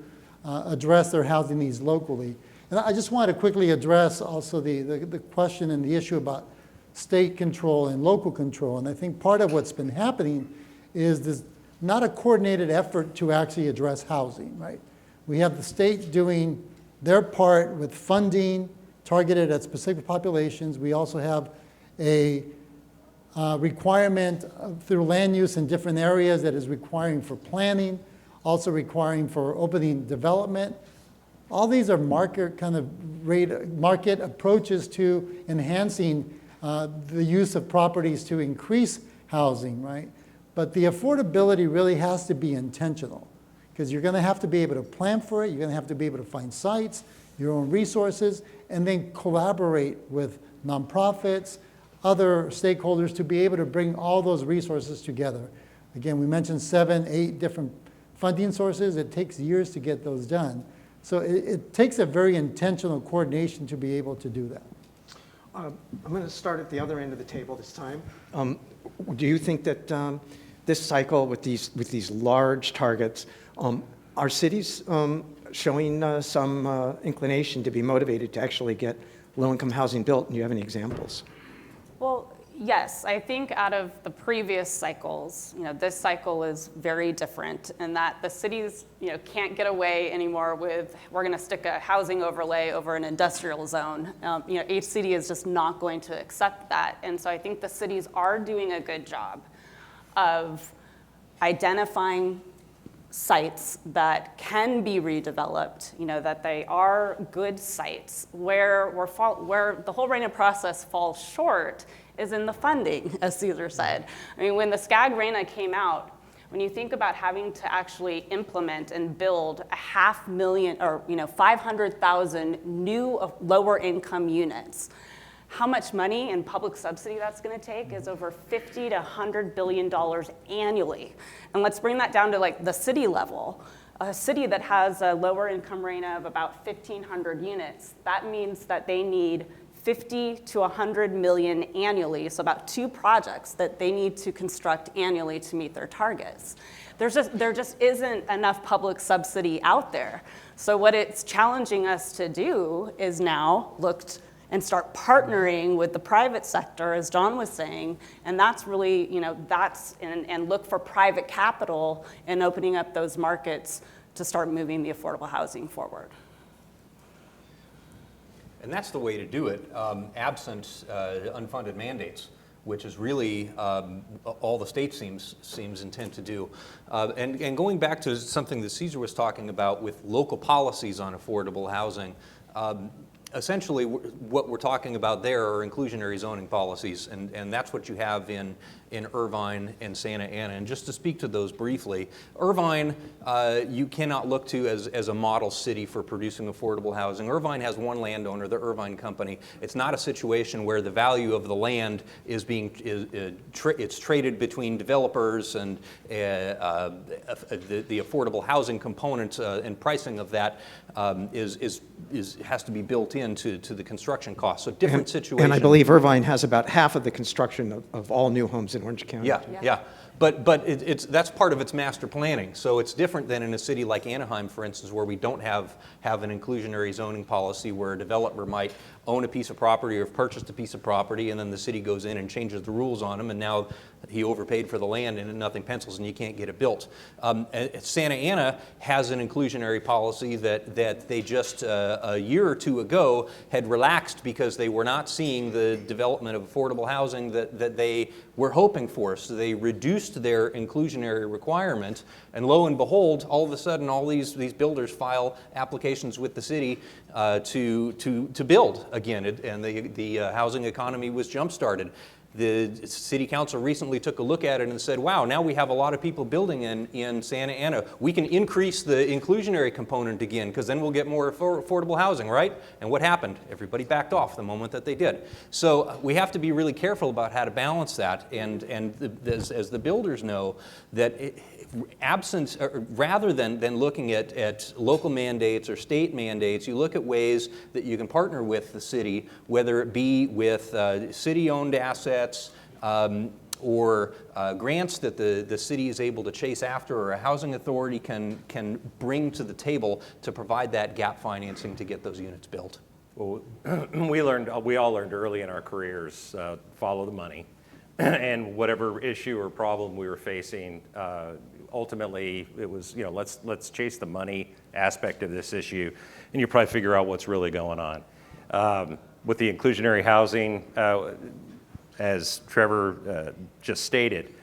address their housing needs locally. And I just want to quickly address also the question and the issue about state control and local control. And I think part of what's been happening is this not a coordinated effort to actually address housing, right? We have the state doing their part with funding targeted at specific populations. We also have a requirement through land use in different areas that is requiring for planning, also requiring for opening development. All these are market approaches to enhancing the use of properties to increase housing, right? But the affordability really has to be intentional, because you're going to have to be able to plan for it. You're going to have to be able to find sites, your own resources, and then collaborate with nonprofits, other stakeholders to be able to bring all those resources together. Again, we mentioned 7, 8 different funding sources. It takes years to get those done. So it takes a very intentional coordination to be able to do that. I'm going to start at the other end of the table this time. Do you think that this cycle with these large targets, are cities showing some inclination to be motivated to actually get low-income housing built? And do you have any examples? Well, yes, I think out of the previous cycles, this cycle is very different in that the cities, can't get away anymore with, we're going to stick a housing overlay over an industrial zone. HCD is just not going to accept that. And so I think the cities are doing a good job of identifying sites that can be redeveloped, that they are good sites. Where the whole RENA process falls short is in the funding, as Cesar said. I mean, when the SCAG RENA came out, when you think about having to actually implement and build 500,000 or 500,000 new lower income units, how much money and public subsidy that's going to take is over $50 to $100 billion annually. And let's bring that down to like the city level. A city that has a lower income RENA of about 1,500 units, that means that they need 50 to 100 million annually, so about 2 projects that they need to construct annually to meet their targets. There just isn't enough public subsidy out there. So what it's challenging us to do is now look and start partnering with the private sector, as John was saying, and that's really, and look for private capital and opening up those markets to start moving the affordable housing forward. And that's the way to do it, absent unfunded mandates, which is really all the state seems intent to do. And going back to something that Cesar was talking about with local policies on affordable housing, essentially what we're talking about there are inclusionary zoning policies, and that's what you have in Irvine and Santa Ana. And just to speak to those briefly, Irvine you cannot look to as a model city for producing affordable housing. Irvine has one landowner, the Irvine Company. It's not a situation where the value of the land is it's traded between developers, and the affordable housing component and pricing of that has to be built into the construction costs. So different situation. And I believe Irvine has about half of the construction of all new homes in Orange County. Yeah. But that's part of its master planning. So it's different than in a city like Anaheim, for instance, where we don't have an inclusionary zoning policy, where a developer might own a piece of property or have purchased a piece of property, and then the city goes in and changes the rules on him, and now he overpaid for the land and nothing pencils and you can't get it built. Santa Ana has an inclusionary policy that they just a year or two ago had relaxed because they were not seeing the development of affordable housing that they were hoping for. So they reduced their inclusionary requirement, and lo and behold, all of a sudden all these builders file applications with the city to build again, and the housing economy was jump-started. The city council recently took a look at it and said, wow, now we have a lot of people building in Santa Ana. We can increase the inclusionary component again, because then we'll get more affordable housing, right? And what happened? Everybody backed off the moment that they did. So we have to be really careful about how to balance that, and as the builders know, that rather than looking at local mandates or state mandates, you look at ways that you can partner with the city, whether it be with city-owned assets, or grants that the city is able to chase after, or a housing authority can bring to the table to provide that gap financing to get those units built. Well, we all learned early in our careers, follow the money, and whatever issue or problem we were facing, ultimately it was, let's chase the money aspect of this issue, and you probably figure out what's really going on. With the inclusionary housing, as Trevor just stated,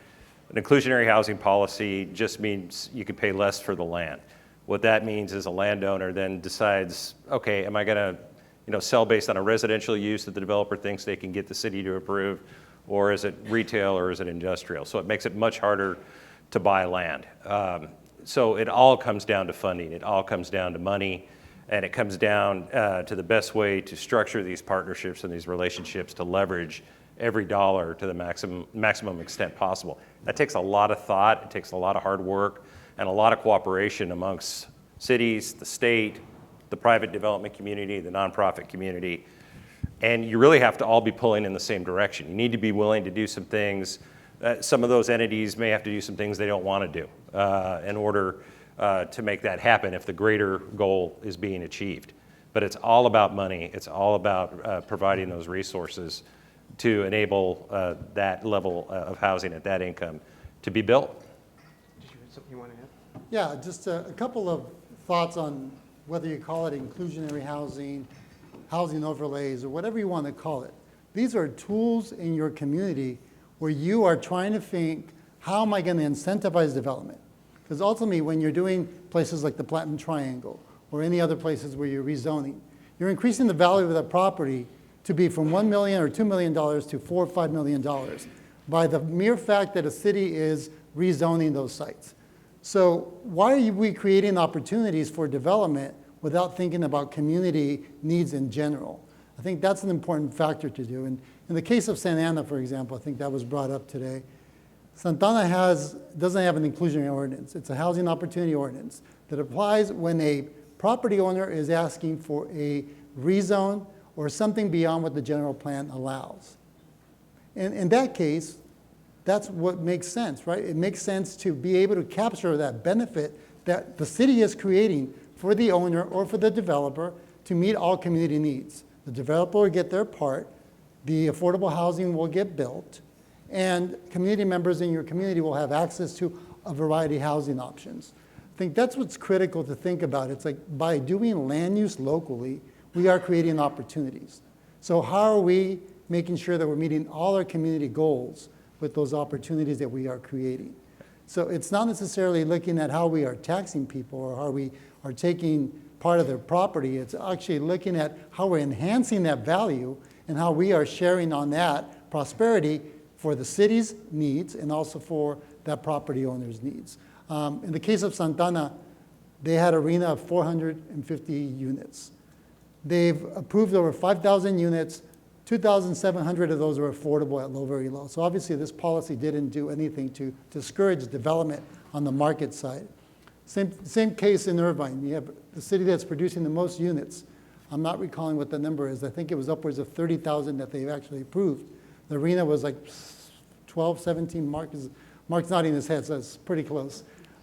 an inclusionary housing policy just means you can pay less for the land. What that means is a landowner then decides, okay, am I going to sell based on a residential use that the developer thinks they can get the city to approve, or is it retail, or is it industrial? So it makes it much harder to buy land. So it all comes down to funding. It all comes down to money, and it comes down to the best way to structure these partnerships and these relationships to leverage every dollar to the maximum extent possible. That takes a lot of thought, it takes a lot of hard work, and a lot of cooperation amongst cities, the state, the private development community, the nonprofit community. And you really have to all be pulling in the same direction. You need to be willing to do some things. Some of those entities may have to do some things they don't want to do in order to make that happen if the greater goal is being achieved. But it's all about money. It's all about providing those resources to enable that level of housing at that income to be built. Did you have something you want to add? Yeah, just a couple of thoughts on whether you call it inclusionary housing, housing overlays, or whatever you want to call it. These are tools in your community where you are trying to think, how am I going to incentivize development? Because ultimately, when you're doing places like the Platinum Triangle or any other places where you're rezoning, you're increasing the value of that property to be from $1 million or $2 million to $4 or $5 million by the mere fact that a city is rezoning those sites. So why are we creating opportunities for development without thinking about community needs in general? I think that's an important factor to do. And in the case of Santa Ana, for example, I think that was brought up today. Santa Ana doesn't have an inclusionary ordinance. It's a housing opportunity ordinance that applies when a property owner is asking for a rezone or something beyond what the general plan allows. And in that case, that's what makes sense, right? It makes sense to be able to capture that benefit that the city is creating for the owner or for the developer to meet all community needs. The developer will get their part, the affordable housing will get built, and community members in your community will have access to a variety of housing options. I think that's what's critical to think about. It's like by doing land use locally, we are creating opportunities. So how are we making sure that we're meeting all our community goals with those opportunities that we are creating? So it's not necessarily looking at how we are taxing people or how we are taking part of their property. It's actually looking at how we're enhancing that value and how we are sharing on that prosperity for the city's needs and also for that property owner's needs. In the case of Santana, they had an arena of 450 units. They've approved over 5,000 units. 2,700 of those are affordable at low, very low. So obviously this policy didn't do anything to discourage development on the market side. Same case in Irvine. You have the city that's producing the most units. I'm not recalling what the number is. I think it was upwards of 30,000 that they've actually approved. The arena was like 12, 17. Mark's nodding his head, so it's pretty close.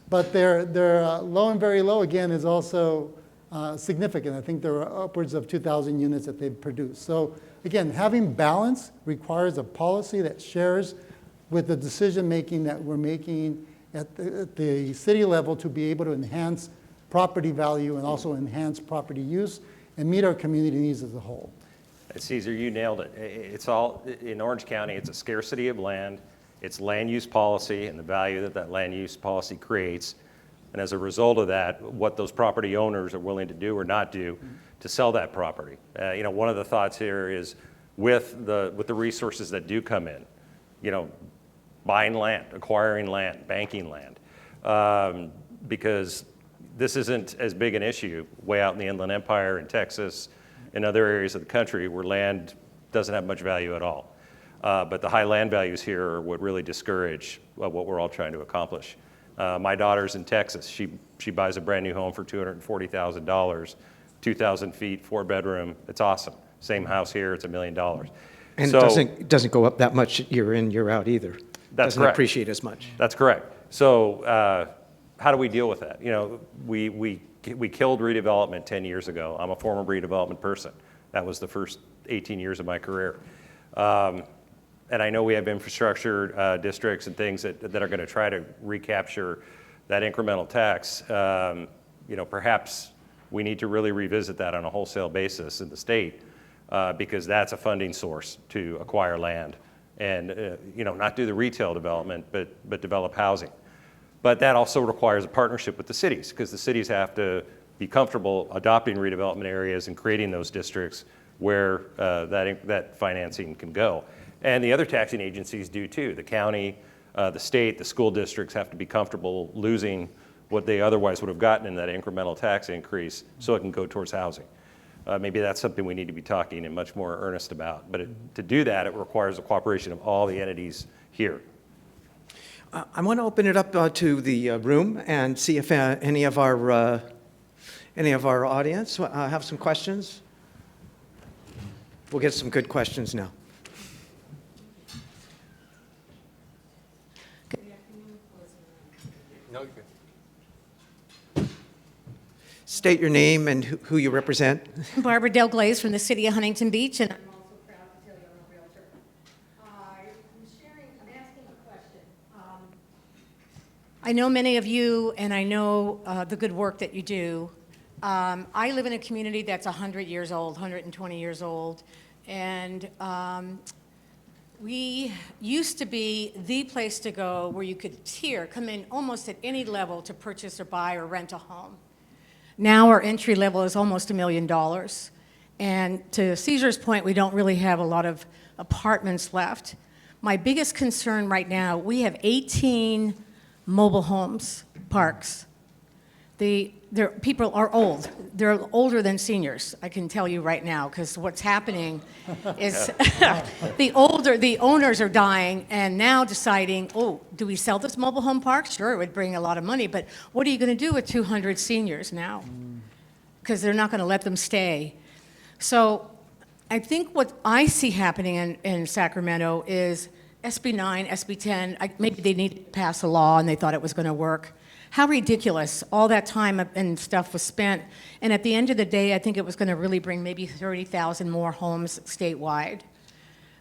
But their low and very low, again, is also significant. I think there are upwards of 2,000 units that they've produced. So again, having balance requires a policy that shares with the decision making that we're making at the city level to be able to enhance property value and also enhance property use and meet our community needs as a whole. Cesar, you nailed it. It's all, in Orange County, it's a scarcity of land, it's land use policy and the value that that land use policy creates. And as a result of that, what those property owners are willing to do or not do to sell that property. One of the thoughts here is with the resources that do come in, buying land, acquiring land, banking land, because this isn't as big an issue way out in the Inland Empire in Texas and other areas of the country where land doesn't have much value at all. But the high land values here are what really discourage what we're all trying to accomplish. My daughter's in Texas. She buys a brand new home for $240,000, 2,000 feet, 4-bedroom. It's awesome. Same house here, it's $1 million. And so, it doesn't go up that much year in, year out either. That's doesn't correct. appreciate as much. That's correct. So how do we deal with that? We killed redevelopment 10 years ago. I'm a former redevelopment person. That was the first 18 years of my career. And I know we have infrastructure districts and things that are going to try to recapture that incremental tax. Perhaps we need to really revisit that on a wholesale basis in the state because that's a funding source to acquire land and not do the retail development, but develop housing. But that also requires a partnership with the cities because the cities have to be comfortable adopting redevelopment areas and creating those districts where that financing can go. And the other taxing agencies do too. The county, the state, the school districts have to be comfortable losing what they otherwise would have gotten in that incremental tax increase so it can go towards housing. Maybe that's something we need to be talking in much more earnest about. But to do that, it requires the cooperation of all the entities here. I want to open it up to the room and see if any of our audience have some questions. We'll get some good questions now. No, you're good. State your name and who you represent. Barbara Del Glaze from the city of Huntington Beach, and I'm also proud to tell you I'm a realtor. I'm asking a question. I know many of you, and I know the good work that you do. I live in a community that's 100 years old, 120 years old, and we used to be the place to go where you could come in almost at any level to purchase or buy or rent a home. Now our entry level is almost $1 million. And to Cesar's point, we don't really have a lot of apartments left. My biggest concern right now, we have 18 mobile homes, parks. People are old. They're older than seniors, I can tell you right now, because what's happening is the owners are dying and now deciding, oh, do we sell this mobile home park? Sure, it would bring a lot of money, but what are you going to do with 200 seniors now? Because they're not going to let them stay. So I think what I see happening in Sacramento is SB 9, SB 10, maybe they need to pass a law and they thought it was going to work. How ridiculous. All that time and stuff was spent. And at the end of the day, I think it was going to really bring maybe 30,000 more homes statewide.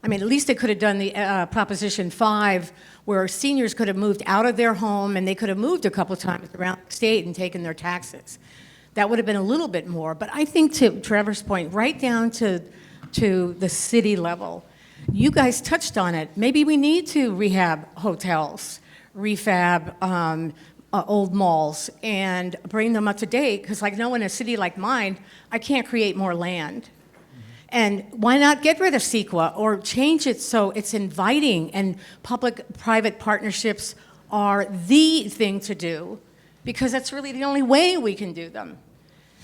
I mean, at least they could have done the Proposition 5, where seniors could have moved out of their home and they could have moved a couple times around the state and taken their taxes. That would have been a little bit more. But I think, to Trevor's point, right down to the city level, you guys touched on it. Maybe we need to rehab hotels, refab old malls, and bring them up to date, because I know in a city like mine, I can't create more land. And why not get rid of CEQA or change it so it's inviting, and public-private partnerships are the thing to do, because that's really the only way we can do them.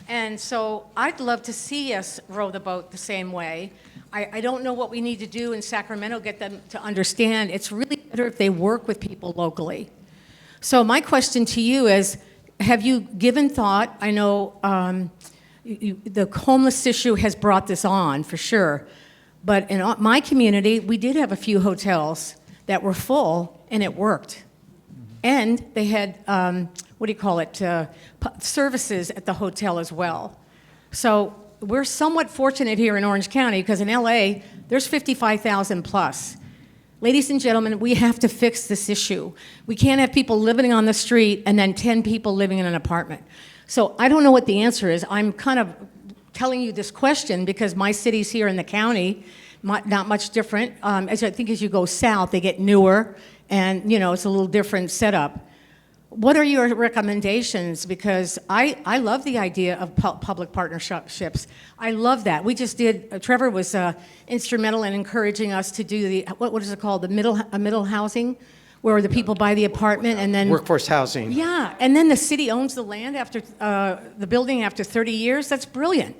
And so I'd love to see us row the boat the same way. I don't know what we need to do in Sacramento, get them to understand it's really better if they work with people locally. So my question to you is, have you given thought? I know the homeless issue has brought this on, for sure. But in my community, we did have a few hotels that were full, and it worked. And they had, services at the hotel as well. So we're somewhat fortunate here in Orange County, because in LA, there's 55,000 plus. Ladies and gentlemen, we have to fix this issue. We can't have people living on the street and then 10 people living in an apartment. So I don't know what the answer is. I'm kind of telling you this question because my city's here in the county, not much different. As you go south, they get newer, and it's a little different setup. What are your recommendations? Because I love the idea of public partnerships. I love that. We just did, Trevor was instrumental in encouraging us to do the, what is it called, the middle housing, where the people buy the apartment and then... Workforce housing. Yeah, and then the city owns the land after, the building after 30 years. That's brilliant.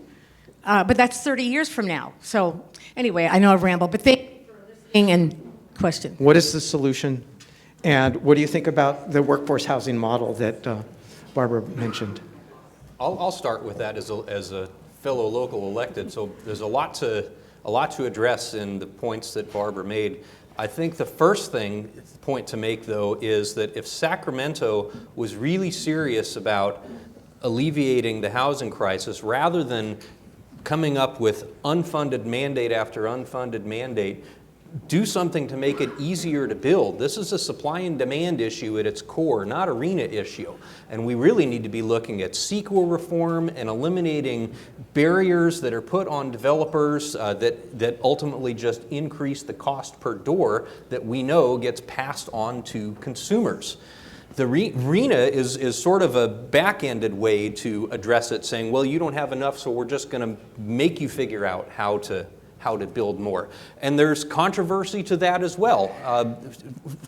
But that's 30 years from now. So anyway, I know I've rambled, but thank you for listening and question. What is the solution? And what do you think about the workforce housing model that Barbara mentioned? I'll start with that as a fellow local elected. So there's a lot to address in the points that Barbara made. I think the first point to make, though, is that if Sacramento was really serious about alleviating the housing crisis, rather than coming up with unfunded mandate after unfunded mandate, do something to make it easier to build. This is a supply and demand issue at its core, not a RHNA issue. And we really need to be looking at CEQA reform and eliminating barriers that are put on developers that ultimately just increase the cost per door that we know gets passed on to consumers. The RHNA is sort of a back-ended way to address it, saying, well, you don't have enough, so we're just going to make you figure out how to build more. And there's controversy to that as well.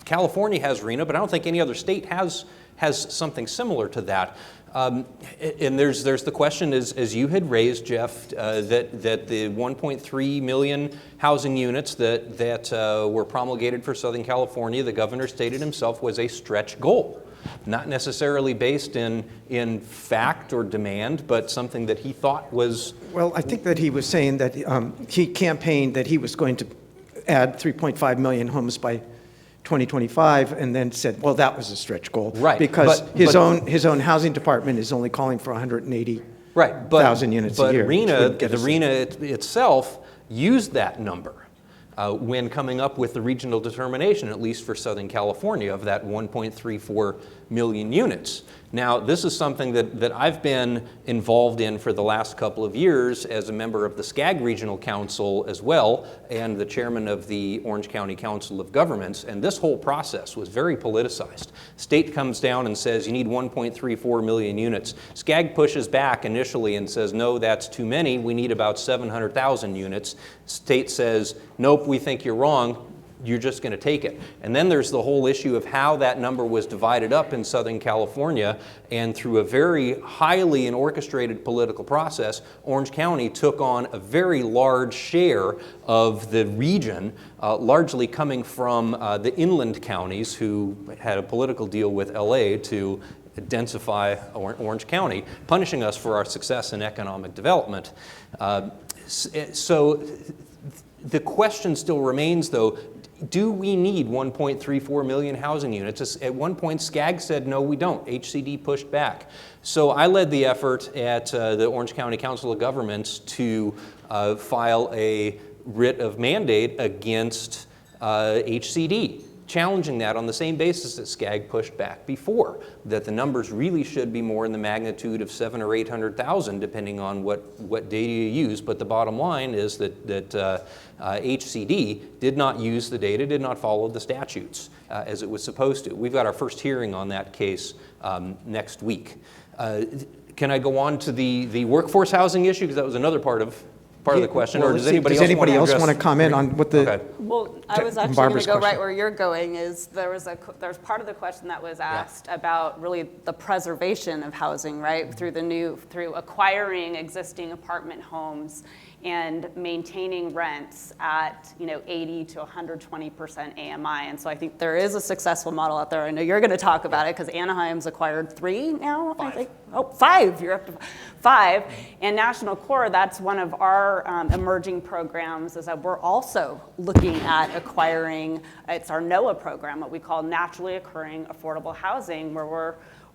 California has RHNA, but I don't think any other state has something similar to that. And there's the question, as you had raised, Jeff, that the 1.3 million housing units that were promulgated for Southern California, the governor stated himself, was a stretch goal. not necessarily based in fact or demand, but something that he thought was... Well, I think that he was saying that he campaigned that he was going to add 3.5 million homes by 2025, and then said, well, that was a stretch goal. Right. Because his own housing department is only calling for 180,000 units a year. But RENA itself used that number when coming up with the regional determination, at least for Southern California, of that 1.34 million units. Now, this is something that I've been involved in for the last couple of years as a member of the SCAG Regional Council as well, and the chairman of the Orange County Council of Governments, and this whole process was very politicized. State comes down and says, you need 1.34 million units. SCAG pushes back initially and says, no, that's too many, we need about 700,000 units. State says, nope, we think you're wrong, you're just going to take it. And then there's the whole issue of how that number was divided up in Southern California, and through a very highly and orchestrated political process, Orange County took on a very large share of the region, largely coming from the inland counties who had a political deal with LA to densify Orange County, punishing us for our success in economic development. So the question still remains, though, do we need 1.34 million housing units? At one point, SCAG said, no, we don't. HCD pushed back. So I led the effort at the Orange County Council of Governments to file a writ of mandate against HCD, challenging that on the same basis that SCAG pushed back before, that the numbers really should be more in the magnitude of 700,000 or 800,000, depending on what data you use. But the bottom line is that HCD did not use the data, did not follow the statutes as it was supposed to. We've got our first hearing on that case next week. Can I go on to the workforce housing issue? Because that was another part of the question, or does anybody else want to comment on what the... Okay. Well, I was actually going to go right where you're going. Is there's part of the question that was asked about really the preservation of housing, right, through acquiring existing apartment homes and maintaining rents at 80 to 120% AMI. And so I think there is a successful model out there. I know you're going to talk about it because Anaheim's acquired 3 now, I think. Oh, 5. You're up to 5. And National Core, that's one of our emerging programs, is that we're also looking at acquiring, it's our NOAA program, what we call naturally occurring affordable housing, where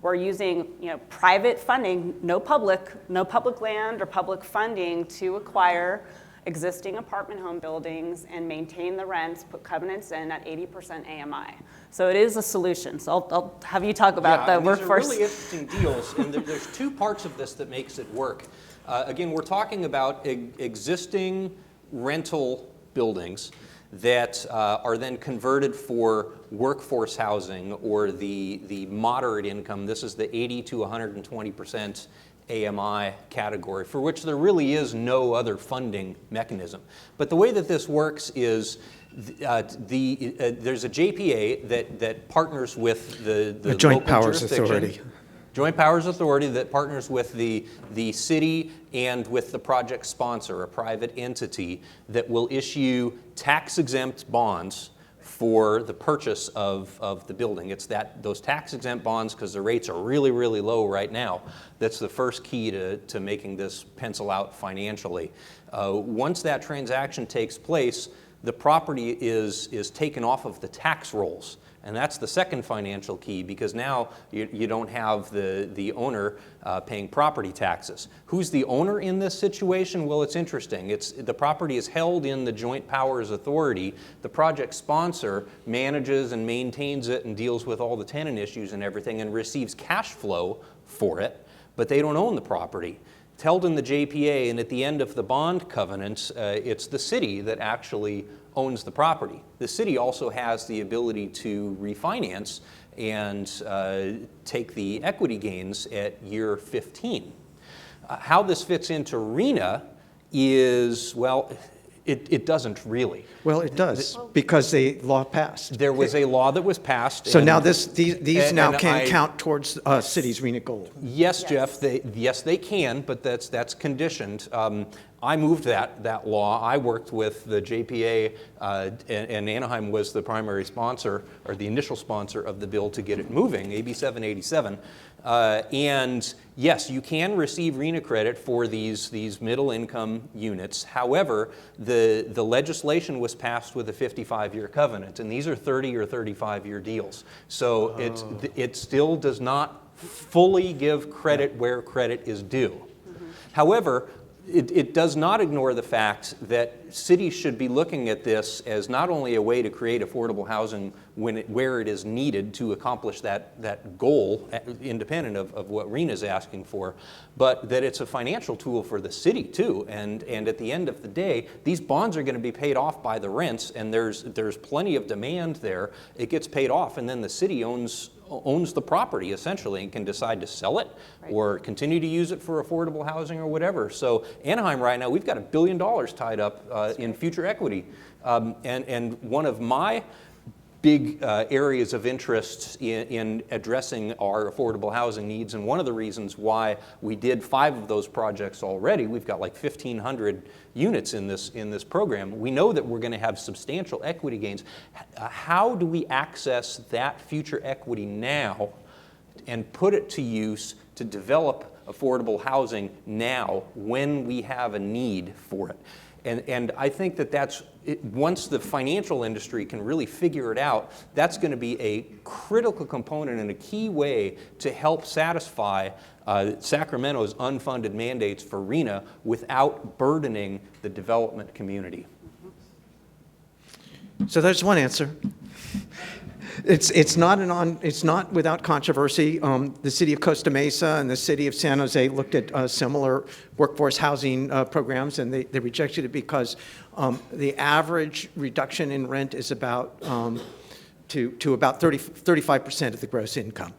we're using private funding, no public land or public funding to acquire existing apartment home buildings and maintain the rents, put covenants in at 80% AMI. So it is a solution. So I'll have you talk about the workforce. These are really interesting deals, and there's 2 parts of this that makes it work. Again, we're talking about existing rental buildings that are then converted for workforce housing or the moderate income. This is the 80 to 120% AMI category, for which there really is no other funding mechanism. But the way that this works is there's a JPA that partners with the Joint local Powers jurisdiction. Authority. Joint Powers Authority that partners with the city and with the project sponsor, a private entity that will issue tax-exempt bonds for the purchase of the building. It's those tax-exempt bonds, because the rates are really, really low right now. That's the first key to making this pencil out financially. Once that transaction takes place, the property is taken off of the tax rolls. And that's the second financial key, because now you don't have the owner paying property taxes. Who's the owner in this situation? Well, it's interesting. The property is held in the Joint Powers Authority. The project sponsor manages and maintains it and deals with all the tenant issues and everything and receives cash flow for it, but they don't own the property. It's held in the JPA, and at the end of the bond covenants, it's the city that actually owns the property. The city also has the ability to refinance and take the equity gains at year 15. How this fits into RENA is, well, It doesn't really. Well, it does, because the law passed. There was a law that was passed. So and- now these now and can I- count towards city's RENA goal. Yes, Jeff, they can, but that's conditioned. I moved that law. I worked with the JPA, and Anaheim was the primary sponsor, or the initial sponsor of the bill to get it moving, AB 787. And yes, you can receive RENA credit for these middle income units. However, the legislation was passed with a 55-year covenant, and these are 30 or 35-year deals. So it still does not fully give credit where credit is due. However, it does not ignore the fact that cities should be looking at this as not only a way to create affordable housing where it is needed to accomplish that goal, independent of what RENA is asking for, but that it's a financial tool for the city too. And at the end of the day, these bonds are going to be paid off by the rents, and there's plenty of demand there. It gets paid off, and then the city owns the property essentially and can decide to sell it or continue to use it for affordable housing or whatever. So Anaheim right now, we've got $1 billion tied up in future equity. And one of my big areas of interest in addressing our affordable housing needs, and one of the reasons why we did 5 of those projects already, we've got like 1,500 units in this program. We know that we're going to have substantial equity gains. How do we access that future equity now and put it to use to develop affordable housing now when we have a need for it? And I think that's once the financial industry can really figure it out, that's going to be a critical component and a key way to help satisfy Sacramento's unfunded mandates for RENA without burdening the development community. So there's one answer. It's not without controversy. The city of Costa Mesa and the city of San Jose looked at similar workforce housing programs, and they rejected it because the average reduction in rent is about to about 35% of the gross income.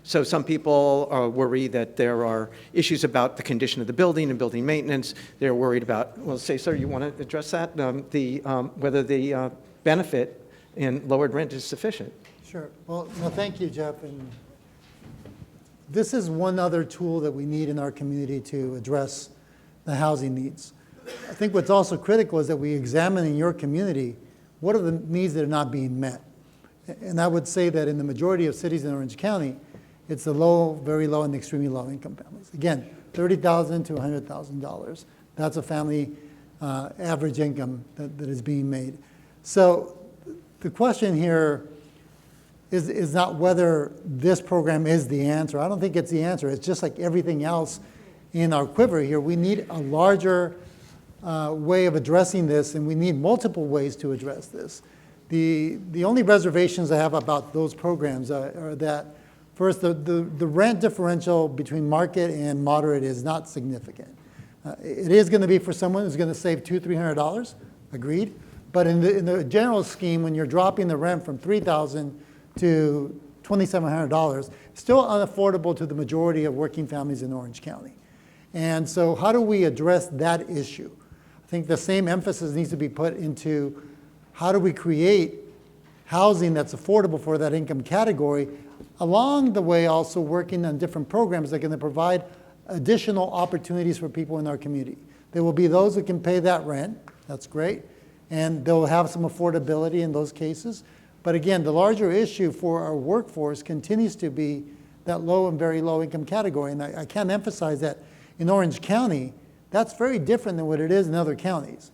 So some people worry that there are issues about the condition of the building and building maintenance. They're worried about, well, Cesar, you want to address that? Whether the benefit in lowered rent is sufficient. Sure. Well, no, thank you, Jeff. And this is one other tool that we need in our community to address the housing needs. I think what's also critical is that we examine in your community what are the needs that are not being met. And I would say that in the majority of cities in Orange County, it's the low, very low, and extremely low income families. Again, $30,000 to $100,000. That's a family average income that is being made. So the question here is not whether this program is the answer. I don't think it's the answer. It's just like everything else in our quiver here. We need a larger way of addressing this, and we need multiple ways to address this. The only reservations I have about those programs are that, first, the rent differential between market and moderate is not significant. It is going to be for someone who's going to save $200-300, agreed. But in the general scheme, when you're dropping the rent from $3,000 to $2,700, it's still unaffordable to the majority of working families in Orange County. And so how do we address that issue? I think the same emphasis needs to be put into how do we create housing that's affordable for that income category, along the way also working on different programs that are going to provide additional opportunities for people in our community. There will be those who can pay that rent, that's great, and they'll have some affordability in those cases. But again, the larger issue for our workforce continues to be that low and very low income category. And I can't emphasize that in Orange County, that's very different than what it is in other counties.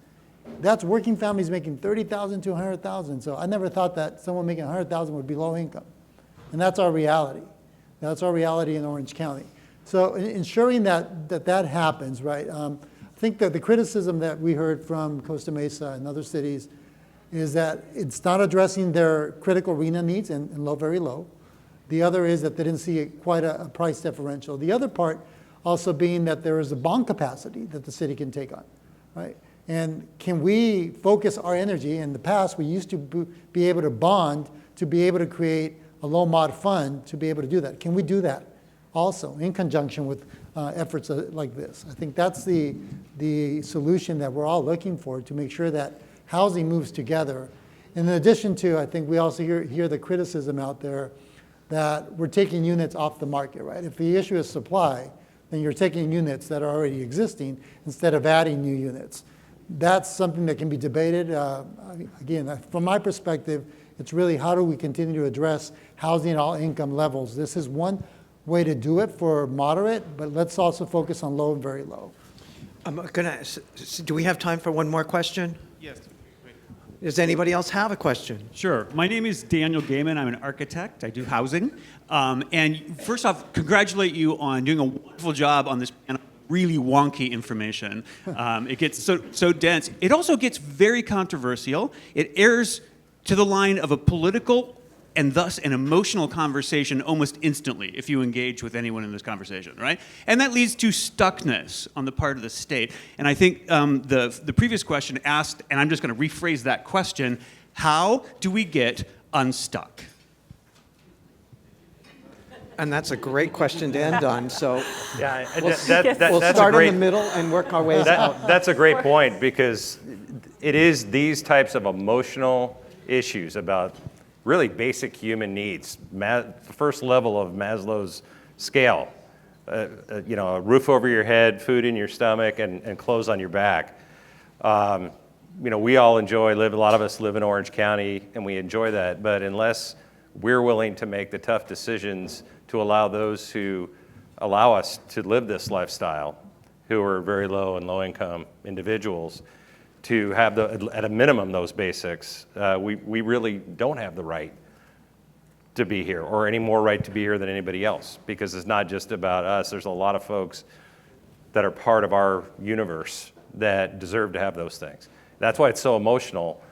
That's working families making $30,000 to $100,000. So I never thought that someone making $100,000 would be low income. And that's our reality. That's our reality in Orange County. So ensuring that happens, right? I think that the criticism that we heard from Costa Mesa and other cities is that it's not addressing their critical RENA needs and low, very low. The other is that they didn't see quite a price differential. The other part also being that there is a bond capacity that the city can take on, right? And can we focus our energy? In the past, we used to be able to bond to be able to create a low mod fund to be able to do that. Can we do that also in conjunction with efforts like this. I think that's the solution that we're all looking for to make sure that housing moves together. In addition to, I think we also hear the criticism out there that we're taking units off the market, right? If the issue is supply, then you're taking units that are already existing instead of adding new units. That's something that can be debated. Again, from my perspective, it's really how do we continue to address housing at all income levels. This is one way to do it for moderate, but let's also focus on low and very low. Do we have time for one more question? Yes. Does anybody else have a question? Sure. My name is Daniel Gaiman. I'm an architect. I do housing. And first off, congratulate you on doing a wonderful job on this panel. Really wonky information. It gets so dense. It also gets very controversial. It errs to the line of a political and thus an emotional conversation almost instantly if you engage with anyone in this conversation, right? And that leads to stuckness on the part of the state. And I think the previous question asked, and I'm just going to rephrase that question, how do we get unstuck? And that's a great question to end on, so Yeah, we'll that's start a great, in the middle and work our ways out. That's a great point, because it is these types of emotional issues about really basic human needs, the first level of Maslow's scale, a roof over your head, food in your stomach, and clothes on your back. We all enjoy a lot of us live in Orange County, and we enjoy that, but unless we're willing to make the tough decisions to allow those who allow us to live this lifestyle, who are very low and low income individuals, to have at a minimum those basics, we really don't have the right to be here, or any more right to be here than anybody else, because it's not just about us. There's a lot of folks that are part of our universe that deserve to have those things. That's why it's so emotional.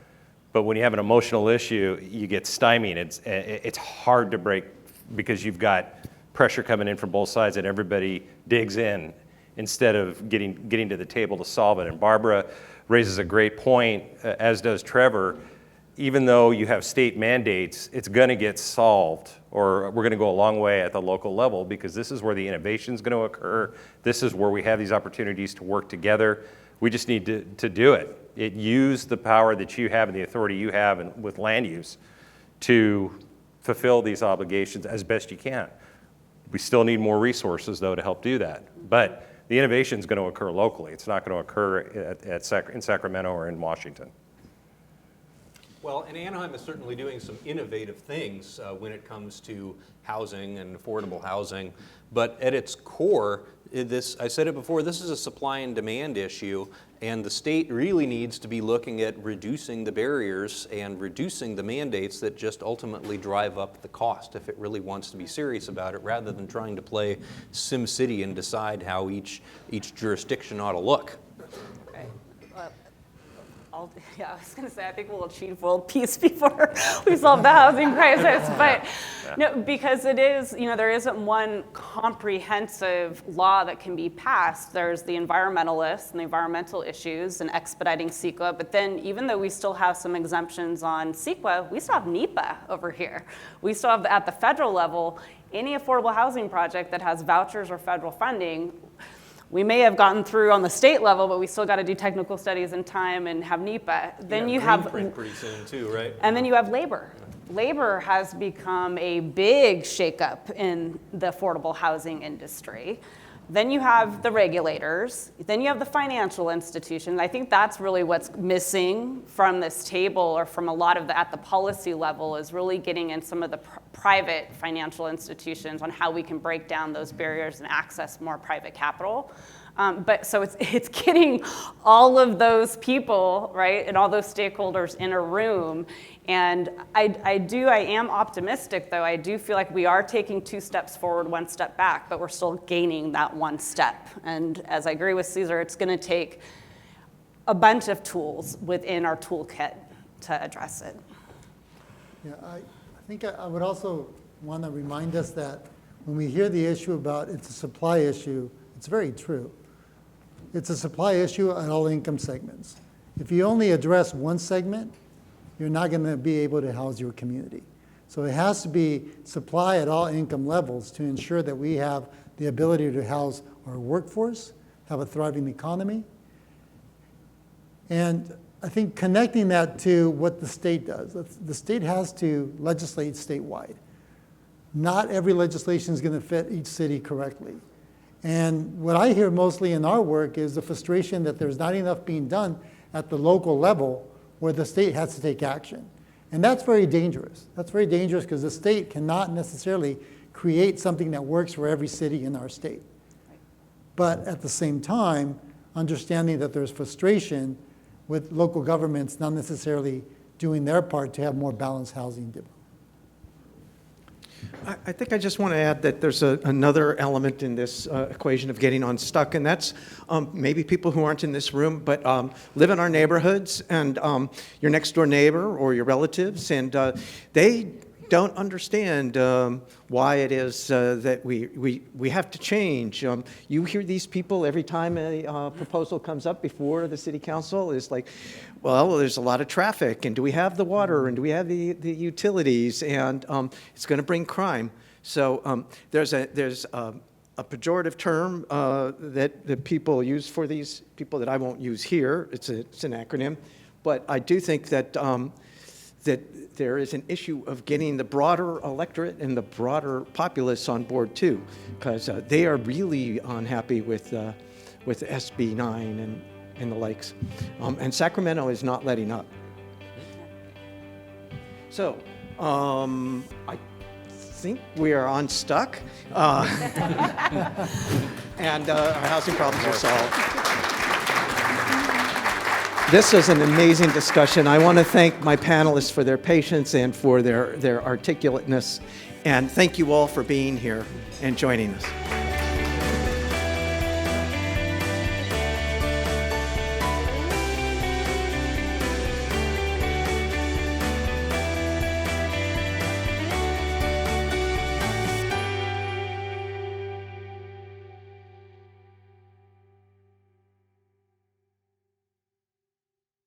But when you have an emotional issue, you get stymied. It's hard to break, because you've got pressure coming in from both sides, and everybody digs in instead of getting to the table to solve it. And Barbara raises a great point, as does Trevor. Even though you have state mandates, it's going to get solved, or we're going to go a long way at the local level, because this is where the innovation is going to occur. This is where we have these opportunities to work together. We just need to do it. Use the power that you have and the authority you have with land use to fulfill these obligations as best you can. We still need more resources, though, to help do that. But the innovation is going to occur locally. It's not going to occur in Sacramento or in Washington. Well, and Anaheim is certainly doing some innovative things when it comes to housing and affordable housing. But at its core, I said it before, this is a supply and demand issue, and the state really needs to be looking at reducing the barriers and reducing the mandates that just ultimately drive up the cost if it really wants to be serious about it, rather than trying to play SimCity and decide how each jurisdiction ought to look. I was going to say, I think we'll achieve world peace before we solve the housing crisis. But no, because it is, there isn't one comprehensive law that can be passed. There's the environmentalists and the environmental issues and expediting CEQA. But then even though we still have some exemptions on CEQA, we still have NEPA over here. We still have, at the federal level, any affordable housing project that has vouchers or federal funding. We may have gotten through on the state level, but we still got to do technical studies in time and have NEPA. Then you have Greenprint pretty soon too, right? And then you have labor. Labor has become a big shakeup in the affordable housing industry. Then you have the regulators. Then you have the financial institutions. I think that's really what's missing from this table, or from a lot of at the policy level, is really getting in some of the private financial institutions on how we can break down those barriers and access more private capital. But so it's getting all of those people, right, and all those stakeholders in a room. And I am optimistic, though. I do feel like we are taking 2 steps forward, 1 step back, but we're still gaining that 1 step. And as I agree with Cesar, it's going to take a bunch of tools within our toolkit to address it. Yeah, I think I would also want to remind us that when we hear the issue about it's a supply issue, it's very true. It's a supply issue at all income segments. If you only address one segment, you're not going to be able to house your community. So it has to be supply at all income levels to ensure that we have the ability to house our workforce, have a thriving economy. And I think connecting that to what the state does, the state has to legislate statewide. Not every legislation is going to fit each city correctly. And what I hear mostly in our work is the frustration that there's not enough being done at the local level where the state has to take action. And that's very dangerous. That's very dangerous because the state cannot necessarily create something that works for every city in our state. But at the same time, understanding that there's frustration with local governments not necessarily doing their part to have more balanced housing. I think I just want to add that there's another element in this equation of getting unstuck, and that's maybe people who aren't in this room but live in our neighborhoods, and your next door neighbor or your relatives, and they don't understand why it is that we have to change. You hear these people every time a proposal comes up before the city council is like, well, there's a lot of traffic, and do we have the water, and do we have the utilities, and it's going to bring crime. So there's a pejorative term that people use for these people that I won't use here. It's an acronym, but I do think that that there is an issue of getting the broader electorate and the broader populace on board too, because they are really unhappy with SB 9 and the likes. And Sacramento is not letting up. So I think we are unstuck, and our housing problems are solved. This was an amazing discussion. I want to thank my panelists for their patience and for their articulateness. And thank you all for being here and joining us.